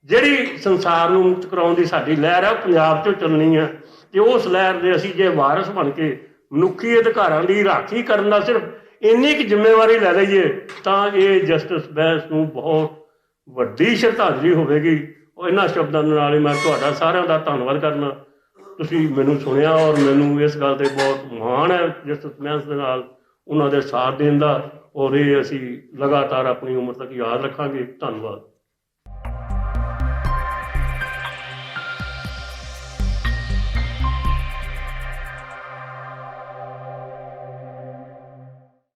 ਜਿਹੜੀ ਸੰਸਾਰ ਨੂੰ ਮੁਕਤ ਕਰਾਉਣ ਦੀ ਸਾਡੀ ਲਹਿਰ ਹੈ, ਪੰਜਾਬ 'ਚੋਂ ਚੱਲਣੀ ਹੈ। ਤੇ ਉਸ ਲਹਿਰ ਦੇ ਅਸੀਂ ਜੇ ਵਾਰਿਸ ਬਣ ਕੇ ਮਨੁੱਖੀ ਅਧਿਕਾਰਾਂ ਦੀ ਰਾਖੀ ਕਰਨ ਦਾ ਸਿਰਫ ਇੰਨੀ ਕੁ ਜ਼ਿੰਮੇਵਾਰੀ ਲੈ ਲਈਏ, ਤਾਂ ਇਹ ਜਸਟਿਸ ਬੈਂਸ ਨੂੰ ਬਹੁਤ ਵੱਡੀ ਸ਼ਰਧਾਂਜਲੀ ਹੋਵੇਗੀ। ਉਹ ਇਹਨਾਂ ਸ਼ਬਦਾਂ ਨਾਲ ਹੀ ਮੈਂ ਤੁਹਾਡਾ ਸਾਰਿਆਂ ਦਾ ਧੰਨਵਾਦ ਕਰਨਾ। ਤੁਸੀਂ ਮੈਨੂੰ ਸੁਣਿਆ, ਔਰ ਮੈਨੂੰ ਇਸ ਗੱਲ 'ਤੇ ਬਹੁਤ ਮਾਣ ਹੈ ਜਸਟਿਸ ਬੈਂਸ ਦੇ ਨਾਲ ਉਹਨਾਂ ਦੇ ਸਾਥ ਦੇਣ ਦਾ, ਔਰ ਇਹ ਅਸੀਂ ਲਗਾਤਾਰ ਆਪਣੀ ਉਮਰ ਤੱਕ ਯਾਦ ਰੱਖਾਂਗੇ। ਧੰਨਵਾਦ।